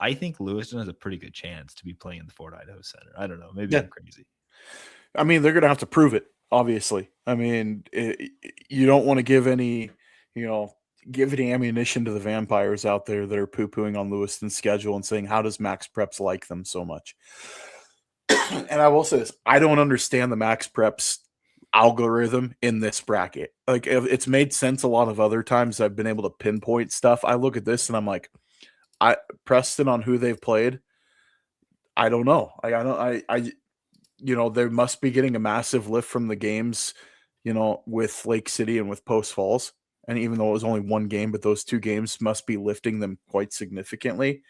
I think Lewiston has a pretty good chance to be playing in the Fort Idaho Center. I don't know. Maybe I'm crazy. I mean, they're going to have to prove it, obviously. I mean, you don't want to give any ammunition to the vampires out there that are poo-pooing on Lewiston's schedule and saying, how does Max Preps like them so much? And I will say this, I don't understand the Max Preps algorithm in this bracket. Like, it's made sense a lot of other times I've been able to pinpoint stuff. I look at this and I'm like, Preston on who they've played, I don't know. They must be getting a massive lift from the games, with Lake City and with Post Falls. And even though it was only one game, but those 2 games must be lifting them quite significantly,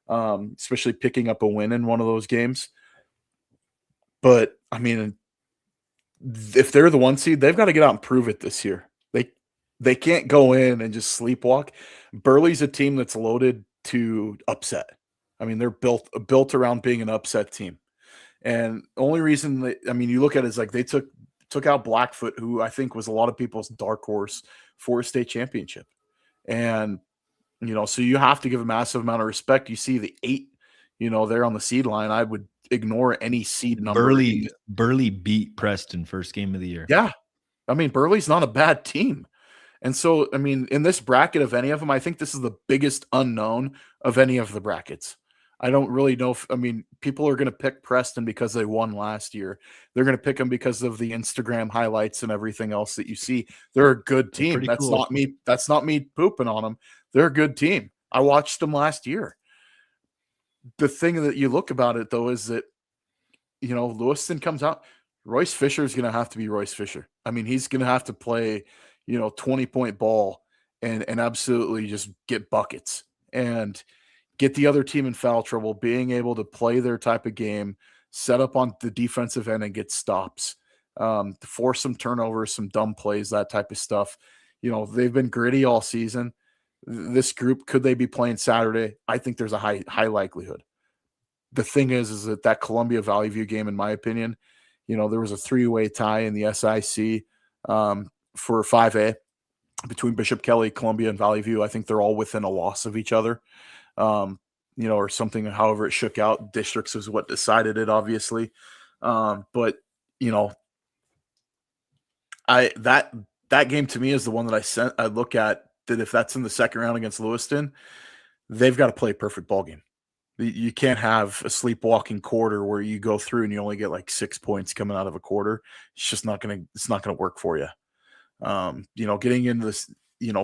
especially picking up a win in one of those games. But, I mean, if they're the 1 seed, they've got to get out and prove it this year. They can't go in and just sleepwalk. Burley's a team that's loaded to upset. I mean, they're built around being an upset team. And the only reason you look at it is like they took out Blackfoot, who I think was a lot of people's dark horse for a state championship. And, so you have to give a massive amount of respect. You see the 8, there on the seed line. I would ignore any seed number. Burley beat Preston first game of the year. Yeah. I mean, Burley's not a bad team. And so, I mean, in this bracket of any of them, I think this is the biggest unknown of any of the brackets. I don't really know people are going to pick Preston because they won last year. They're going to pick them because of the Instagram highlights and everything else that you see. They're a good team. That's cool. That's not me pooping on them. They're a good team. I watched them last year. The thing that you look about it, though, is that, Lewiston comes out. Royce Fisher is going to have to be Royce Fisher. I mean, he's going to have to play, 20-point ball and absolutely just get buckets and get the other team in foul trouble, being able to play their type of game, set up on the defensive end and get stops, force some turnovers, some dumb plays, that type of stuff. They've been gritty all season. This group, could they be playing Saturday? I think there's a high likelihood. The thing is that Columbia Valley View game, in my opinion, there was a 3-way tie in the SIC for 5A between Bishop Kelly, Columbia, and Valley View. I think they're all within a loss of each other. Or something, however it shook out. Districts is what decided it, obviously. But that game to me is the one that I look at, that if that's in the second round against Lewiston, they've got to play a perfect ball game. You can't have a sleepwalking quarter where you go through and you only get like 6 points coming out of a quarter. It's just not going to work for you. Getting into this,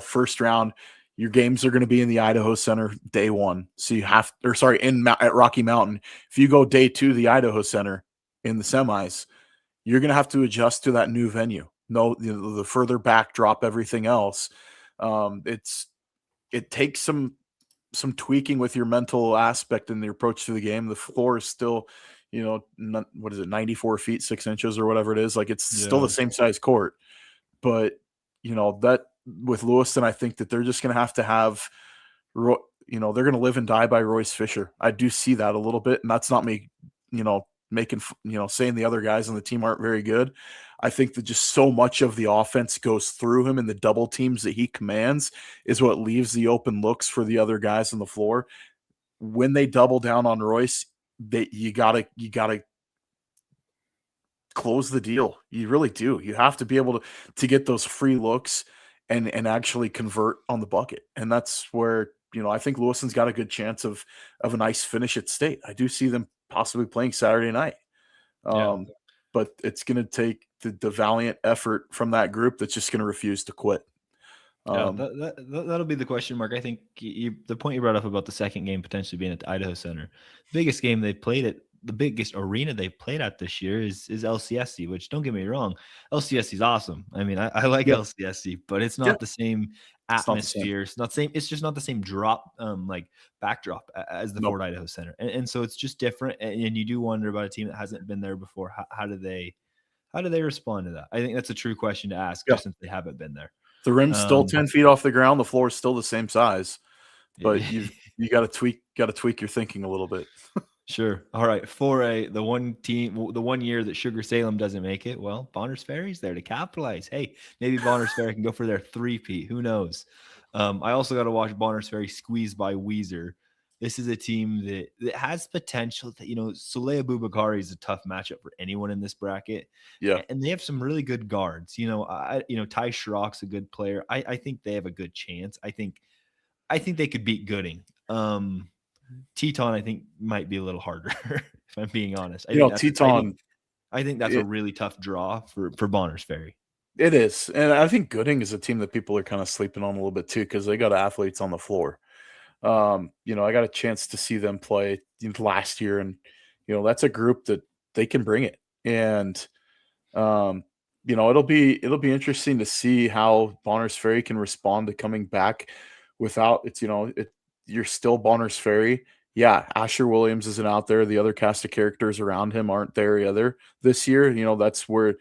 first round, your games are going to be in the Idaho Center day 1. So you have, at Rocky Mountain. If you go day 2, the Idaho Center in the semis, you're going to have to adjust to that new venue. No, the further back, drop everything else. It takes some tweaking with your mental aspect and the approach to the game. The floor is still, what is it, 94 feet 6 inches or whatever it is. Like it's still Yeah. the same size court, but that with Lewiston, I think that they're just going to have they're going to live and die by Royce Fisher. I do see that a little bit, and that's not me, making, saying the other guys on the team aren't very good. I think that just so much of the offense goes through him, and the double teams that he commands is what leaves the open looks for the other guys on the floor. When they double down on Royce, you gotta close the deal. You really do. You have to be able to get those free looks and actually convert on the bucket. And that's where, I think Lewiston's got a good chance of a nice finish at state. I do see them possibly playing Saturday night. Yeah. But it's going to take the valiant effort from that group that's just going to refuse to quit. Yeah, that'll be the question mark. I think the point you brought up about the second game potentially being at the Idaho Center, biggest game they played at, the biggest arena they played at this year is LCSC. Which, don't get me wrong, LCSC is awesome. I mean, I like Yeah. LCSC, but it's Yeah. not the same It's not the same. atmosphere. It's not same. It's just not the same drop, like backdrop as the Nope. Ford Idaho Center, and so it's just different. And you do wonder about a team that hasn't been there before. How do they respond to that? I think that's a true question to ask, Yeah. just since they haven't been there. The rim's still 10 feet off the ground. The floor is still the same size, but you got to tweak your thinking a little bit. Sure. All right. For the one year that Sugar Salem doesn't make it, well, Bonners Ferry's there to capitalize. Hey, maybe Bonners Ferry can go for their three-peat. Who knows? I also got to watch Bonners Ferry squeezed by Weezer. This is a team that has potential. That, Soleil Boubakari is a tough matchup for anyone in this bracket. Yeah. And they have some really good guards. Ty Schrock's a good player. I think they have a good chance. I think they could beat Gooding. Teton, I think, might be a little harder, if I'm being honest. Teton, I think that's a really tough draw for Bonners Ferry. It is. And I think Gooding is a team that people are kind of sleeping on a little bit too, because they got athletes on the floor. I got a chance to see them play last year, and that's a group that they can bring it. And it'll be interesting to see how Bonners Ferry can respond to coming back without you're still Bonners Ferry. Yeah, Asher Williams isn't out there. The other cast of characters around him aren't there either this year. That's where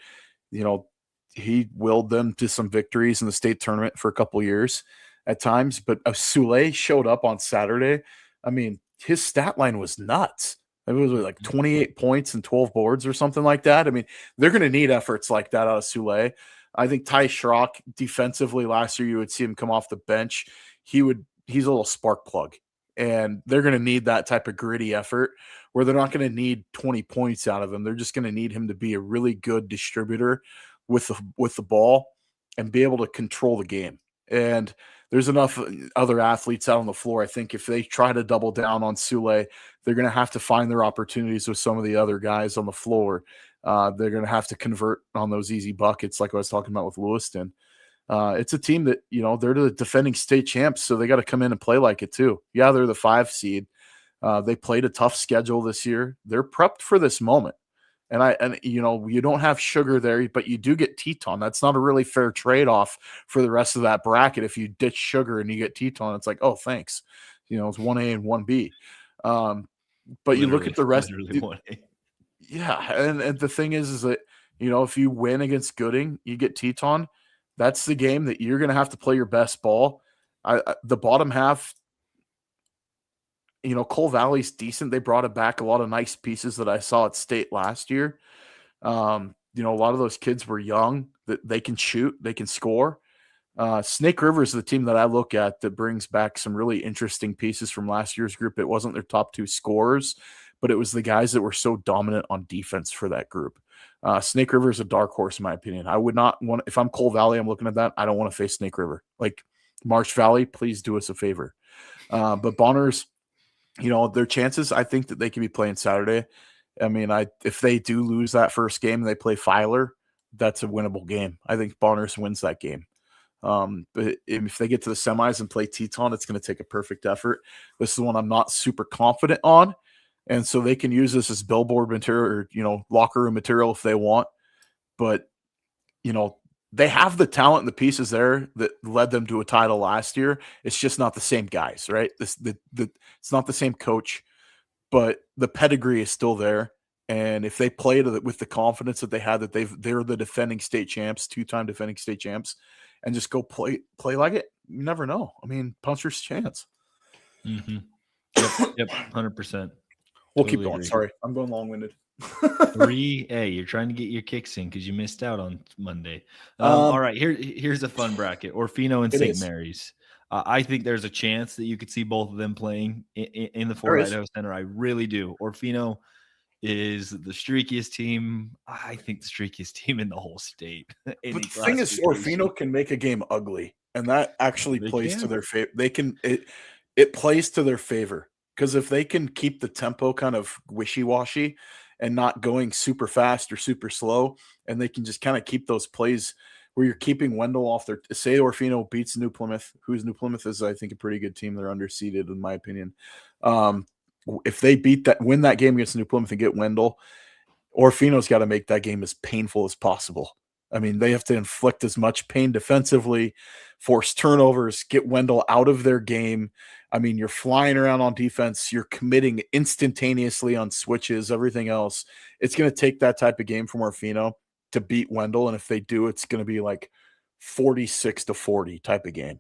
he willed them to some victories in the state tournament for a couple years at times. But Sule showed up on Saturday. I mean, his stat line was nuts. It was like 28 points and 12 boards or something like that. I mean, they're going to need efforts like that out of Sule. I think Ty Schrock defensively last year, you would see him come off the bench. He's a little spark plug, and they're going to need that type of gritty effort where they're not going to need 20 points out of him. They're just going to need him to be a really good distributor with the ball and be able to control the game. And there's enough other athletes out on the floor. I think if they try to double down on Sule, they're going to have to find their opportunities with some of the other guys on the floor. They're going to have to convert on those easy buckets, like I was talking about with Lewiston. It's a team that, they're the defending state champs, so they got to come in and play like it too. Yeah, they're the 5 seed. They played a tough schedule this year. They're prepped for this moment. And you don't have Sugar there, but you do get Teton. That's not a really fair trade-off for the rest of that bracket. If you ditch Sugar and you get Teton, it's like, oh, thanks. It's 1A and 1B. But literally, you look at the rest. Yeah, and the thing is that, if you win against Gooding, you get Teton. That's the game that you're going to have to play your best ball. The bottom half, Cole Valley's decent. They brought back a lot of nice pieces that I saw at state last year. A lot of those kids were young, that they can shoot, they can score. Snake River is the team that I look at that brings back some really interesting pieces from last year's group. It wasn't their top 2 scorers, but it was the guys that were so dominant on defense for that group. Snake River is a dark horse, in my opinion. I would not want, if I'm Cole Valley, I'm looking at that. I don't want to face Snake River. Like Marsh Valley, please do us a favor. But Bonners, their chances, I think that they can be playing Saturday. I mean, if they do lose that first game and they play Filer, that's a winnable game. I think Bonners wins that game. But if they get to the semis and play Teton, it's going to take a perfect effort. This is one I'm not super confident on. And so they can use this as billboard material or, locker room material if they want. But, they have the talent and the pieces there that led them to a title last year. It's just not the same guys, right? It's not the same coach, but the pedigree is still there. And if they play with the confidence that they had, that they're the defending state champs, 2-time defending state champs, and just go play like it, you never know. I mean, puncher's chance. Mm-hmm. Yep, 100%. We'll keep Totally going. agree. Sorry, I'm going long-winded. 3A, you're trying to get your kicks in because you missed out on Monday. All Um, right, here's a fun bracket: Orfino and it St. is. Mary's. I think there's a chance that you could see both of them playing in the There Fort is. Idaho Center. I really do. Orfino is the streakiest team. I think the streakiest team in the whole state. But Any the thing is, classification, Orfino can make a game ugly, and that actually they plays to can. their favor. It plays to their favor because if they can keep the tempo kind of wishy-washy and not going super fast or super slow, and they can just kind of keep those plays where you're keeping Wendell off their. Say Orfino beats New Plymouth, who's New Plymouth is, I think, a pretty good team. They're underseeded in my opinion. Um, if they win that game against New Plymouth and get Wendell, Orfino's got to make that game as painful as possible. I mean, they have to inflict as much pain defensively, force turnovers, get Wendell out of their game. I mean, you're flying around on defense, you're committing instantaneously on switches, everything else. It's going to take that type of game from Orfino to beat Wendell. And if they do, it's going to be like 46-40 type of game.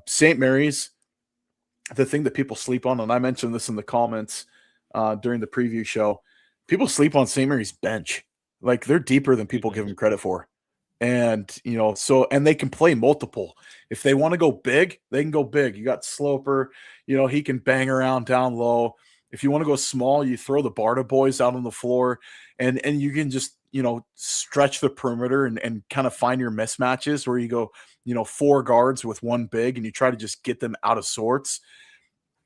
St. Mary's, the thing that people sleep on, and I mentioned this in the comments during the preview show, people sleep on St. Mary's bench. Like they're deeper than people give them credit for. And, and they can play multiple. If they want to go big, they can go big. You got Sloper, he can bang around down low. If you want to go small, you throw the Barta boys out on the floor and you can just, stretch the perimeter and kind of find your mismatches where you go, 4 guards with 1 big and you try to just get them out of sorts.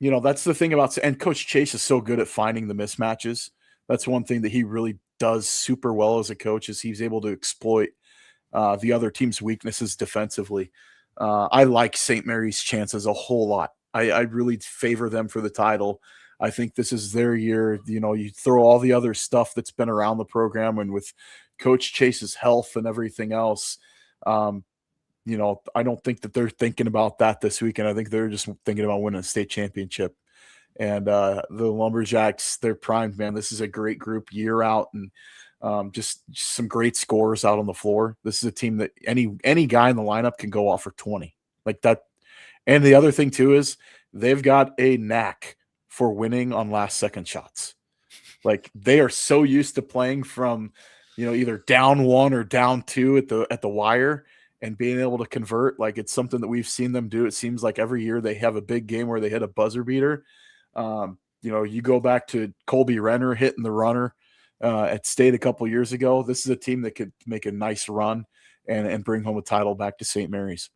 That's the thing about, and Coach Chase is so good at finding the mismatches. That's one thing that he really does super well as a coach is he's able to exploit the other team's weaknesses defensively. I like St. Mary's chances a whole lot. I really favor them for the title. I think this is their year. You throw all the other stuff that's been around the program and with Coach Chase's health and everything else, I don't think that they're thinking about that this weekend. I think they're just thinking about winning a state championship. And the Lumberjacks, they're primed, man. This is a great group year out and just some great scores out on the floor. This is a team that any guy in the lineup can go off for 20 like that. And the other thing too is they've got a knack for winning on last second shots. Like they are so used to playing from, either down 1 or down 2 at the wire and being able to convert. Like it's something that we've seen them do. It seems like every year they have a big game where they hit a buzzer beater. You go back to Colby Renner hitting the runner at state a couple years ago. This is a team that could make a nice run and bring home a title back to St. Mary's.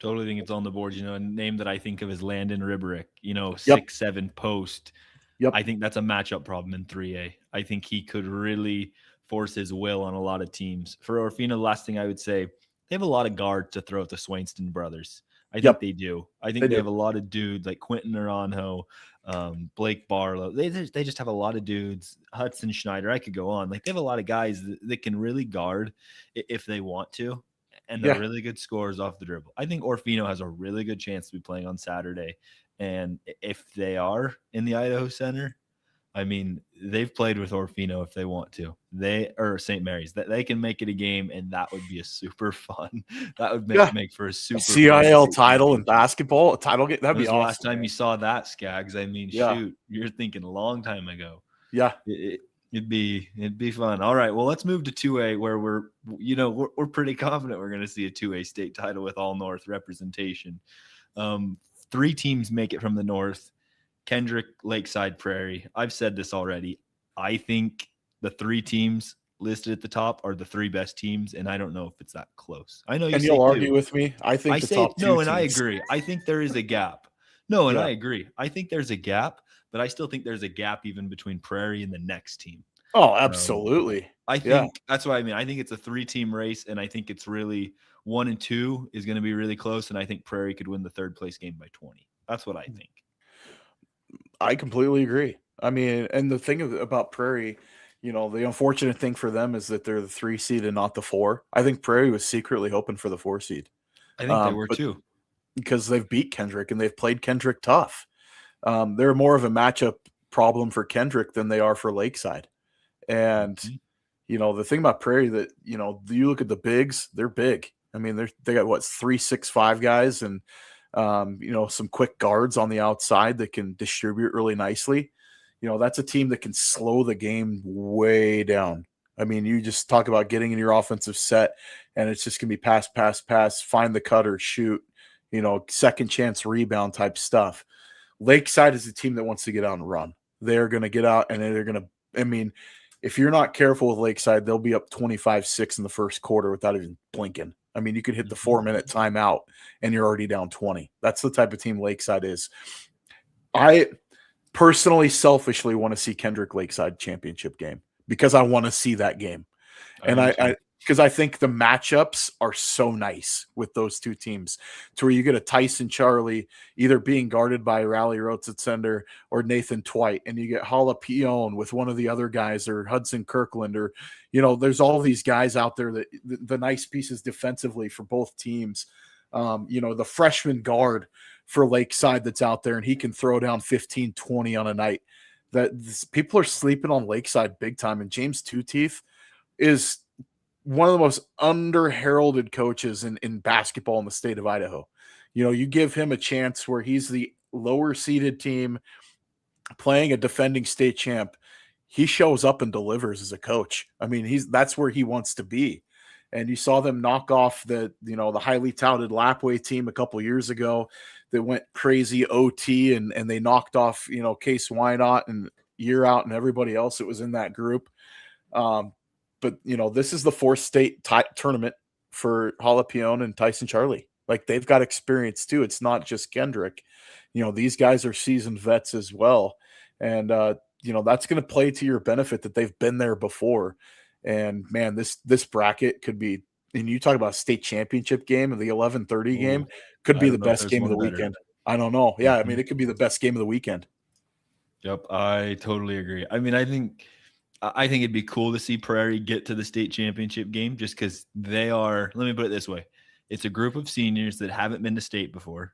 Totally think it's on the board. A name that I think of is Landon Riberick, Yep. 6'7" post. Yep. I think that's a matchup problem in 3A. I think he could really force his will on a lot of teams. For Orfino, the last thing I would say, they have a lot of guards to throw at the Swainston brothers. I think they do. I think they have a lot of dudes like Quentin Naranjo, Blake Barlow. They just have a lot of dudes. Hudson Schneider. I could go on. Like they have a lot of guys that can really guard if they want to, and they're really good scorers off the dribble. I think Orfino has a really good chance to be playing on Saturday. And if they are in the Idaho Center, I mean, they've played with Orfino if they want to. They or St. Mary's that they can make it a game, and that would be a super fun. That would make for a super CIL fun title in basketball, a title game. That'd be awesome. Last time you saw that, Scaggs. I mean, shoot, you're thinking a long time ago. Yeah, it'd be fun. All right, well, let's move to 2A where we're pretty confident we're going to see a 2A state title with all North representation. 3 teams make it from the North. Kendrick, Lakeside, Prairie. I've said this already. I think the 3 teams listed at the top are the 3 best teams, and I don't know if it's that close. I know you. And say you'll argue 2. with me. I think I the say top 2 no, teams. and I agree. I think there is a gap. No, and I agree. I think there's a gap, but I still think there's a gap even between Prairie and the next team. Oh, absolutely. I think that's what I mean. I think it's a 3-team race, and I think it's really 1 and 2 is going to be really close, and I think Prairie could win the 3rd place game by 20. That's what I think. I completely agree. I mean, and the thing about Prairie The unfortunate thing for them is that they're the 3 seed and not the 4. I think Prairie was secretly hoping for the 4 seed. I think they were But too. because they've beat Kendrick and they've played Kendrick tough. They're more of a matchup problem for Kendrick than they are for Lakeside. And Mhm. the thing about Prairie that you look at the bigs, they're big. I mean, they got what 3-6-5 guys and some quick guards on the outside that can distribute really nicely. That's a team that can slow the game way down. I mean, you just talk about getting in your offensive set, and it's just gonna be pass, pass, pass, find the cutter, shoot, second chance rebound type stuff. Lakeside is a team that wants to get out and run. They're going to get out and they're going to, I mean, if you're not careful with Lakeside, they'll be up 25-6 in the first quarter without even blinking. I mean, you could hit the Mhm. 4-minute timeout and you're already down 20. That's the type of team Lakeside is. I personally, selfishly want to see Kendrick Lakeside championship game because I want to see that game. I And do I too. because I think the matchups are so nice with those two teams to where you get a Tyson Charlie either being guarded by Raleigh Rotsitsender or Nathan Twite, and you get Halapion with one of the other guys or Hudson Kirkland, or there's all these guys out there that the nice pieces defensively for both teams. The freshman guard for Lakeside that's out there and he can throw down 15-20 on a night. People are sleeping on Lakeside big time, and James Two Teeth is one of the most under heralded coaches in basketball in the state of Idaho. You give him a chance where he's the lower seeded team playing a defending state champ. He shows up and delivers as a coach. I mean, that's where he wants to be. And you saw them knock off the highly touted Lapway team a couple years ago that went crazy OT and they knocked off, Case Wynot and Year Out and everybody else that was in that group. But this is the fourth state tournament for Halapion and Tyson Charlie. Like they've got experience too. It's not just Kendrick. These guys are seasoned vets as well, and that's going to play to your benefit that they've been there before. And man, this bracket could be. And you talk about state championship game and the 11:30 game Oh, could I be the don't know if best there's game of one the better. weekend. I don't know. Yeah, I mean Mhm. it could be the best game of the weekend. Yep, I totally agree. I mean, I think it'd be cool to see Prairie get to the state championship game just because they are. Let me put it this way: it's a group of seniors that haven't been to state before,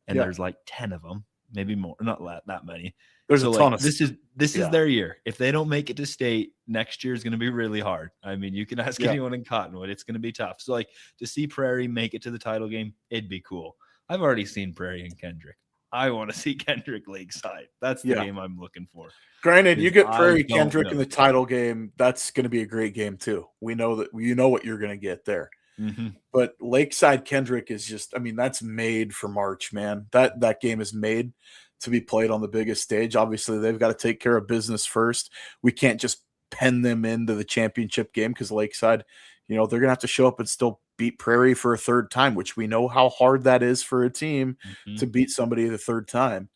and Yeah, there's like 10 of them, maybe more, not that many. there's a So ton like of this is yeah, their year. If they don't make it to state, next year is going to be really hard. I mean, you can ask yeah, anyone in Cottonwood; it's going to be tough. So like to see Prairie make it to the title game, it'd be cool. I've already seen Prairie and Kendrick. I want to see Kendrick Lakeside. That's the yeah. game I'm looking for Granted, you because get I Prairie don't Kendrick in know. the title game. That's going to be a great game too. We know that what you're going to get there. Hmm. But Lakeside Kendrick is just, I mean, that's made for March, man. That game is made to be played on the biggest stage. Obviously, they've got to take care of business first. We can't just pen them into the championship game because Lakeside, they're gonna have to show up and still beat Prairie for a third time, which we know how hard that is for a team Hmm. to beat somebody the third time.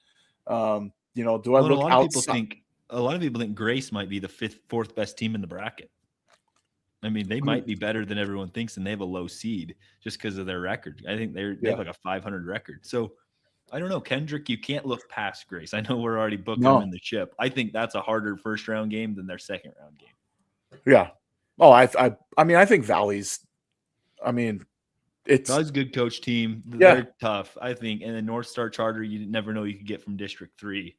Do I Well, and look outside? a lot of people think Grace might be the fourth best team in the bracket. I mean, they might be better than everyone thinks, and they have a low seed just because of their record. I think they have Yeah, like a 500 record. So I don't know, Kendrick. You can't look past Grace. I know we're already booking them no, in the ship. I think that's a harder first round game than their second round game. yeah. Oh, I mean, I think Valley's. I mean, it's Valley's a good coach team. yeah, They're tough, I think. And the North Star Charter, you never know you could get from District 3.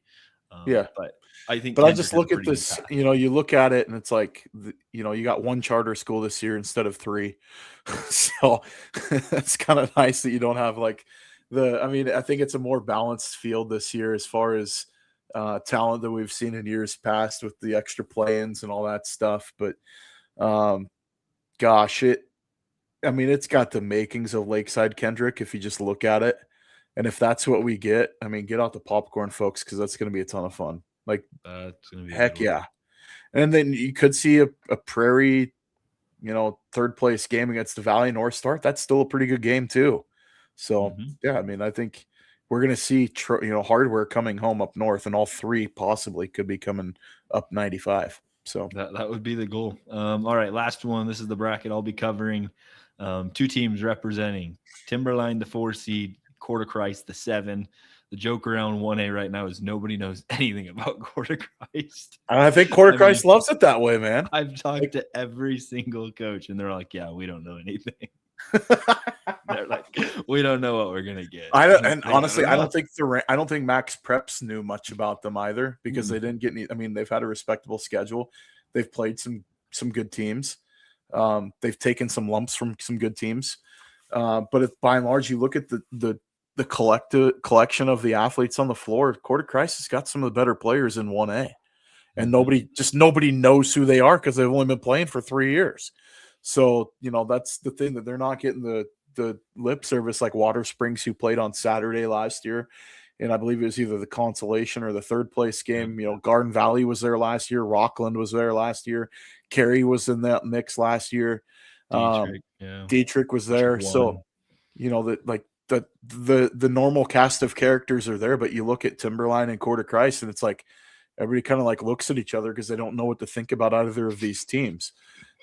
yeah. But I think But I Kendrick just has a look at pretty good this, path. you look at it and it's like, you got one charter school this year instead of three. So it's kind of nice that you don't have like I mean, I think it's a more balanced field this year as far as talent that we've seen in years past with the extra play-ins and all that stuff. But um, gosh, I mean, it's got the makings of Lakeside Kendrick if you just look at it. And if that's what we get, I mean, get out the popcorn, folks, because that's going to be a ton of fun. Like, That's going to be a good heck one. yeah. And then you could see a Prairie, third place game against the Valley North Star. That's still a pretty good game too. So Hmm. yeah, I mean, I think we're gonna see hardware coming home up north, and all three possibly could be coming up 95. So That would be the goal. All right, last one. This is the bracket I'll be covering. Two teams representing Timberline, the 4 seed, Quarter Christ, the 7. the joke around 1A right now is nobody knows anything about Quarter Christ. And I think Quarter I Christ mean, loves it that way, man. I've talked to every single coach, and they're like, "Yeah, we don't know anything." They're like, "We don't know what we're gonna get." I And don't, it's and like, honestly, I know. don't think Max Preps knew much about them either because they didn't get any. I mean, they've had a respectable schedule. They've played some good teams. They've taken some lumps from some good teams. But if by and large you look at the collection of the athletes on the floor, Quarter Christ has got some of the better players in 1A. And nobody knows who they are because they've only been playing for 3 years. So, that's the thing, that they're not getting the lip service like Water Springs, who played on Saturday last year. And I believe it was either the consolation or the third place game. Garden Valley was there last year. Rockland was there last year. Cary was in that mix last year. Dietrich was there. So, that like the normal cast of characters are there, but you look at Timberline and Quarter Christ, and it's like everybody kind of like looks at each other because they don't know what to think about either of these teams.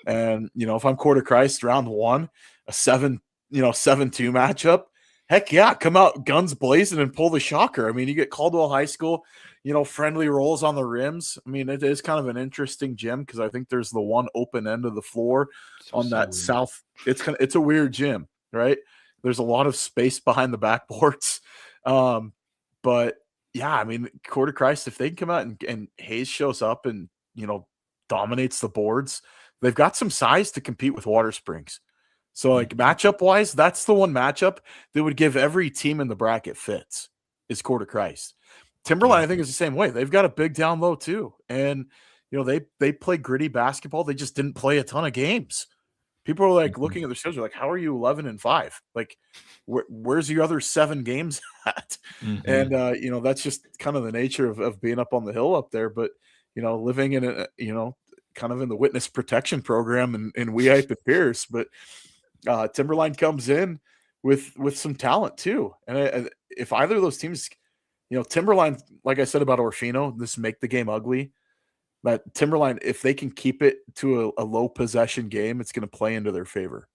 And if I'm Quarter Christ, round one, a 7-2 matchup, heck yeah, come out guns blazing and pull the shocker. I mean, you get Caldwell High School, friendly rolls on the rims. I mean, it is kind of an interesting gym because I think there's the one open end of the floor on that weird. south. It's a weird gym, right? There's a lot of space behind the backboards. But yeah, I mean, Quarter Christ, if they can come out and Hayes shows up and, dominates the boards, they've got some size to compete with Water Springs. So, like, matchup wise, that's the one matchup that would give every team in the bracket fits is Quarter Christ. Timberline, I think, is the same way. They've got a big down low too. And, they play gritty basketball. They just didn't play a ton of games. People are like looking at their schedule, like, how are you 11-5? Like, where's your other 7 games at? And that's just kind of the nature of being up on the hill up there. But living in a kind of in the witness protection program and we hype at Pierce, but Timberline comes in with some talent too. And if either of those teams, Timberline, like I said about Orfino, this make the game ugly. But Timberline, if they can keep it to a low possession game, it's going to play into their favor.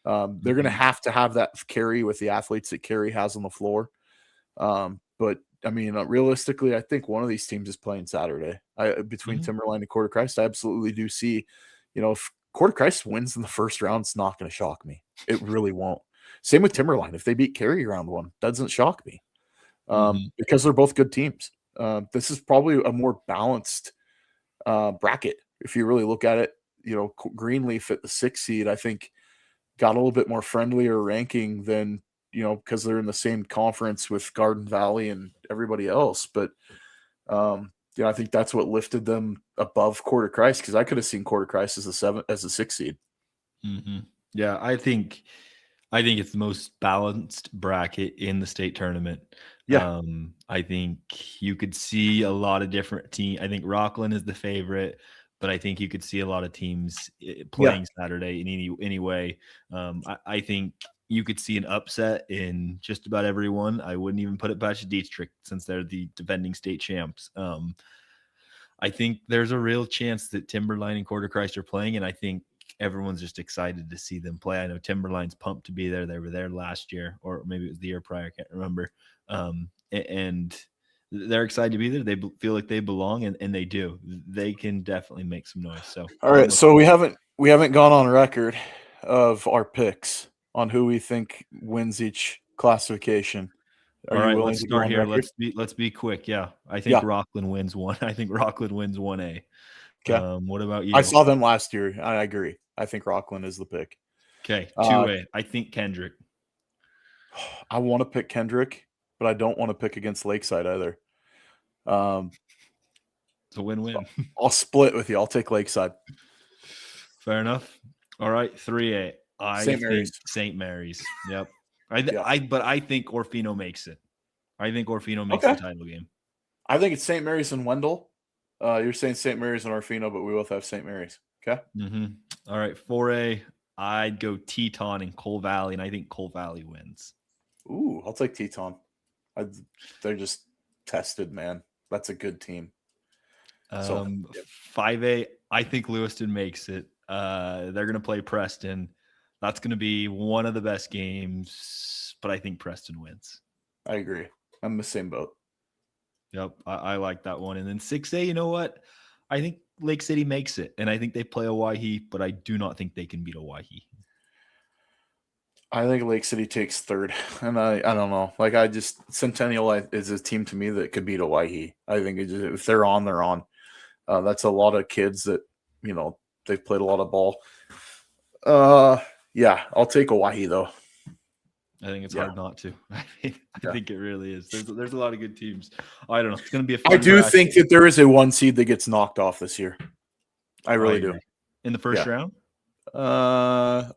They're going to have that carry with the athletes that Cary has on the floor. But I mean, realistically, I think one of these teams is playing Saturday. Between Timberline and Quarter Christ, I absolutely do see, if Quarter Christ wins in the first round, it's not going to shock me. It really won't. Same with Timberline. If they beat Cary round one, doesn't shock me because they're both good teams. This is probably a more balanced bracket. If you really look at it, Greenleaf at the 6th seed, I think got a little bit more friendlier ranking than, because they're in the same conference with Garden Valley and everybody else. But, I think that's what lifted them above Quarter Christ, because I could have seen Quarter Christ as a 6th seed. Yeah, I think it's the most balanced bracket in the state tournament. Yeah. I think you could see a lot of different teams. I think Rockland is the favorite, but I think you could see a lot of teams playing Saturday in any way. I think you could see an upset in just about everyone. I wouldn't even put it past Dietrich since they're the defending state champs. I think there's a real chance that Timberline and Quarter Christ are playing, and I think everyone's just excited to see them play. I know Timberline's pumped to be there. They were there last year, or maybe it was the year prior. I can't remember. And they're excited to be there. They feel like they belong, and they do. They can definitely make some noise. So, all right. So we haven't gone on record of our picks on who we think wins each classification. All right, let's start here. Let's be quick. Yeah, I think Rockland wins one. I think Rockland wins 1A. Okay. What about you? I saw them last year. I agree. I think Rockland is the pick. Okay, 2A. I think Kendrick. I want to pick Kendrick, but I don't want to pick against Lakeside either. It's a win-win. I'll split with you. I'll take Lakeside. Fair enough. All right, 3A. St. Mary's. St. Mary's. Yep. But I think Orfino makes it. I think Orfino makes the title game. I think it's St. Mary's and Wendell. You're saying St. Mary's and Orfino, but we both have St. Mary's. Okay. All right, 4A. I'd go Teton and Cole Valley, and I think Cole Valley wins. Ooh, I'll take Teton. They're just tested, man. That's a good team. 5A, I think Lewiston makes it. They're going to play Preston. That's going to be one of the best games, but I think Preston wins. I agree. I'm in the same boat. Yep, I like that one. And then 6A, you know what? I think Lake City makes it, and I think they play Owyhee, but I do not think they can beat Owyhee. I think Lake City takes third, and I don't know. Like Centennial is a team to me that could beat Owyhee. I think if they're on, they're on. That's a lot of kids that they've played a lot of ball. Yeah, I'll take Owyhee though. I think it's hard not to. I think it really is. There's a lot of good teams. I don't know. It's going to be a fun I do bracket. think that there is a 1 seed that gets knocked off this year. I really do. In the first round? I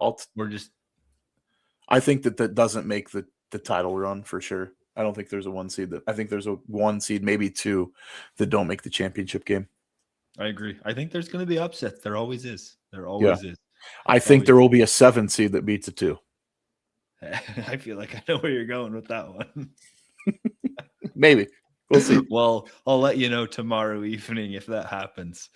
think that doesn't make the title run for sure. I don't think there's a 1 seed I think there's a 1 seed, maybe 2 that don't make the championship game. I agree. I think there's going to be upsets. There always is. Is. I think there will be a 7 seed that beats a 2. I feel like I know where you're going with that one. Maybe. We'll see. Well, I'll let you know tomorrow evening if that happens.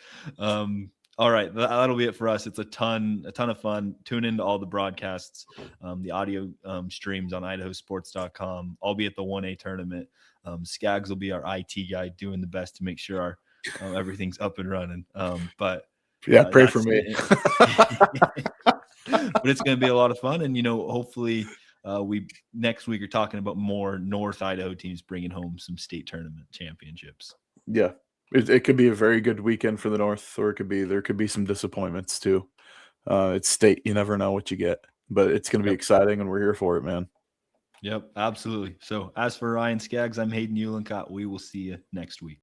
All right, that'll be it for us. It's a ton of fun. Tune into all the broadcasts, the audio streams on IdahoSports.com. I'll be at the 1A tournament. Scaggs will be our IT guy, doing the best to make sure our everything's up and running. But yeah, pray for me. But it's going to be a lot of fun, and hopefully we next week are talking about more North Idaho teams bringing home some state tournament championships. Yeah. It could be a very good weekend for the North, or there could be some disappointments too. It's state. You never know what you get, but it's going to be exciting, and we're here for it, man. Yep, absolutely. So as for Ryan Scaggs, I'm Hayden Uhlenkott. We will see you next week.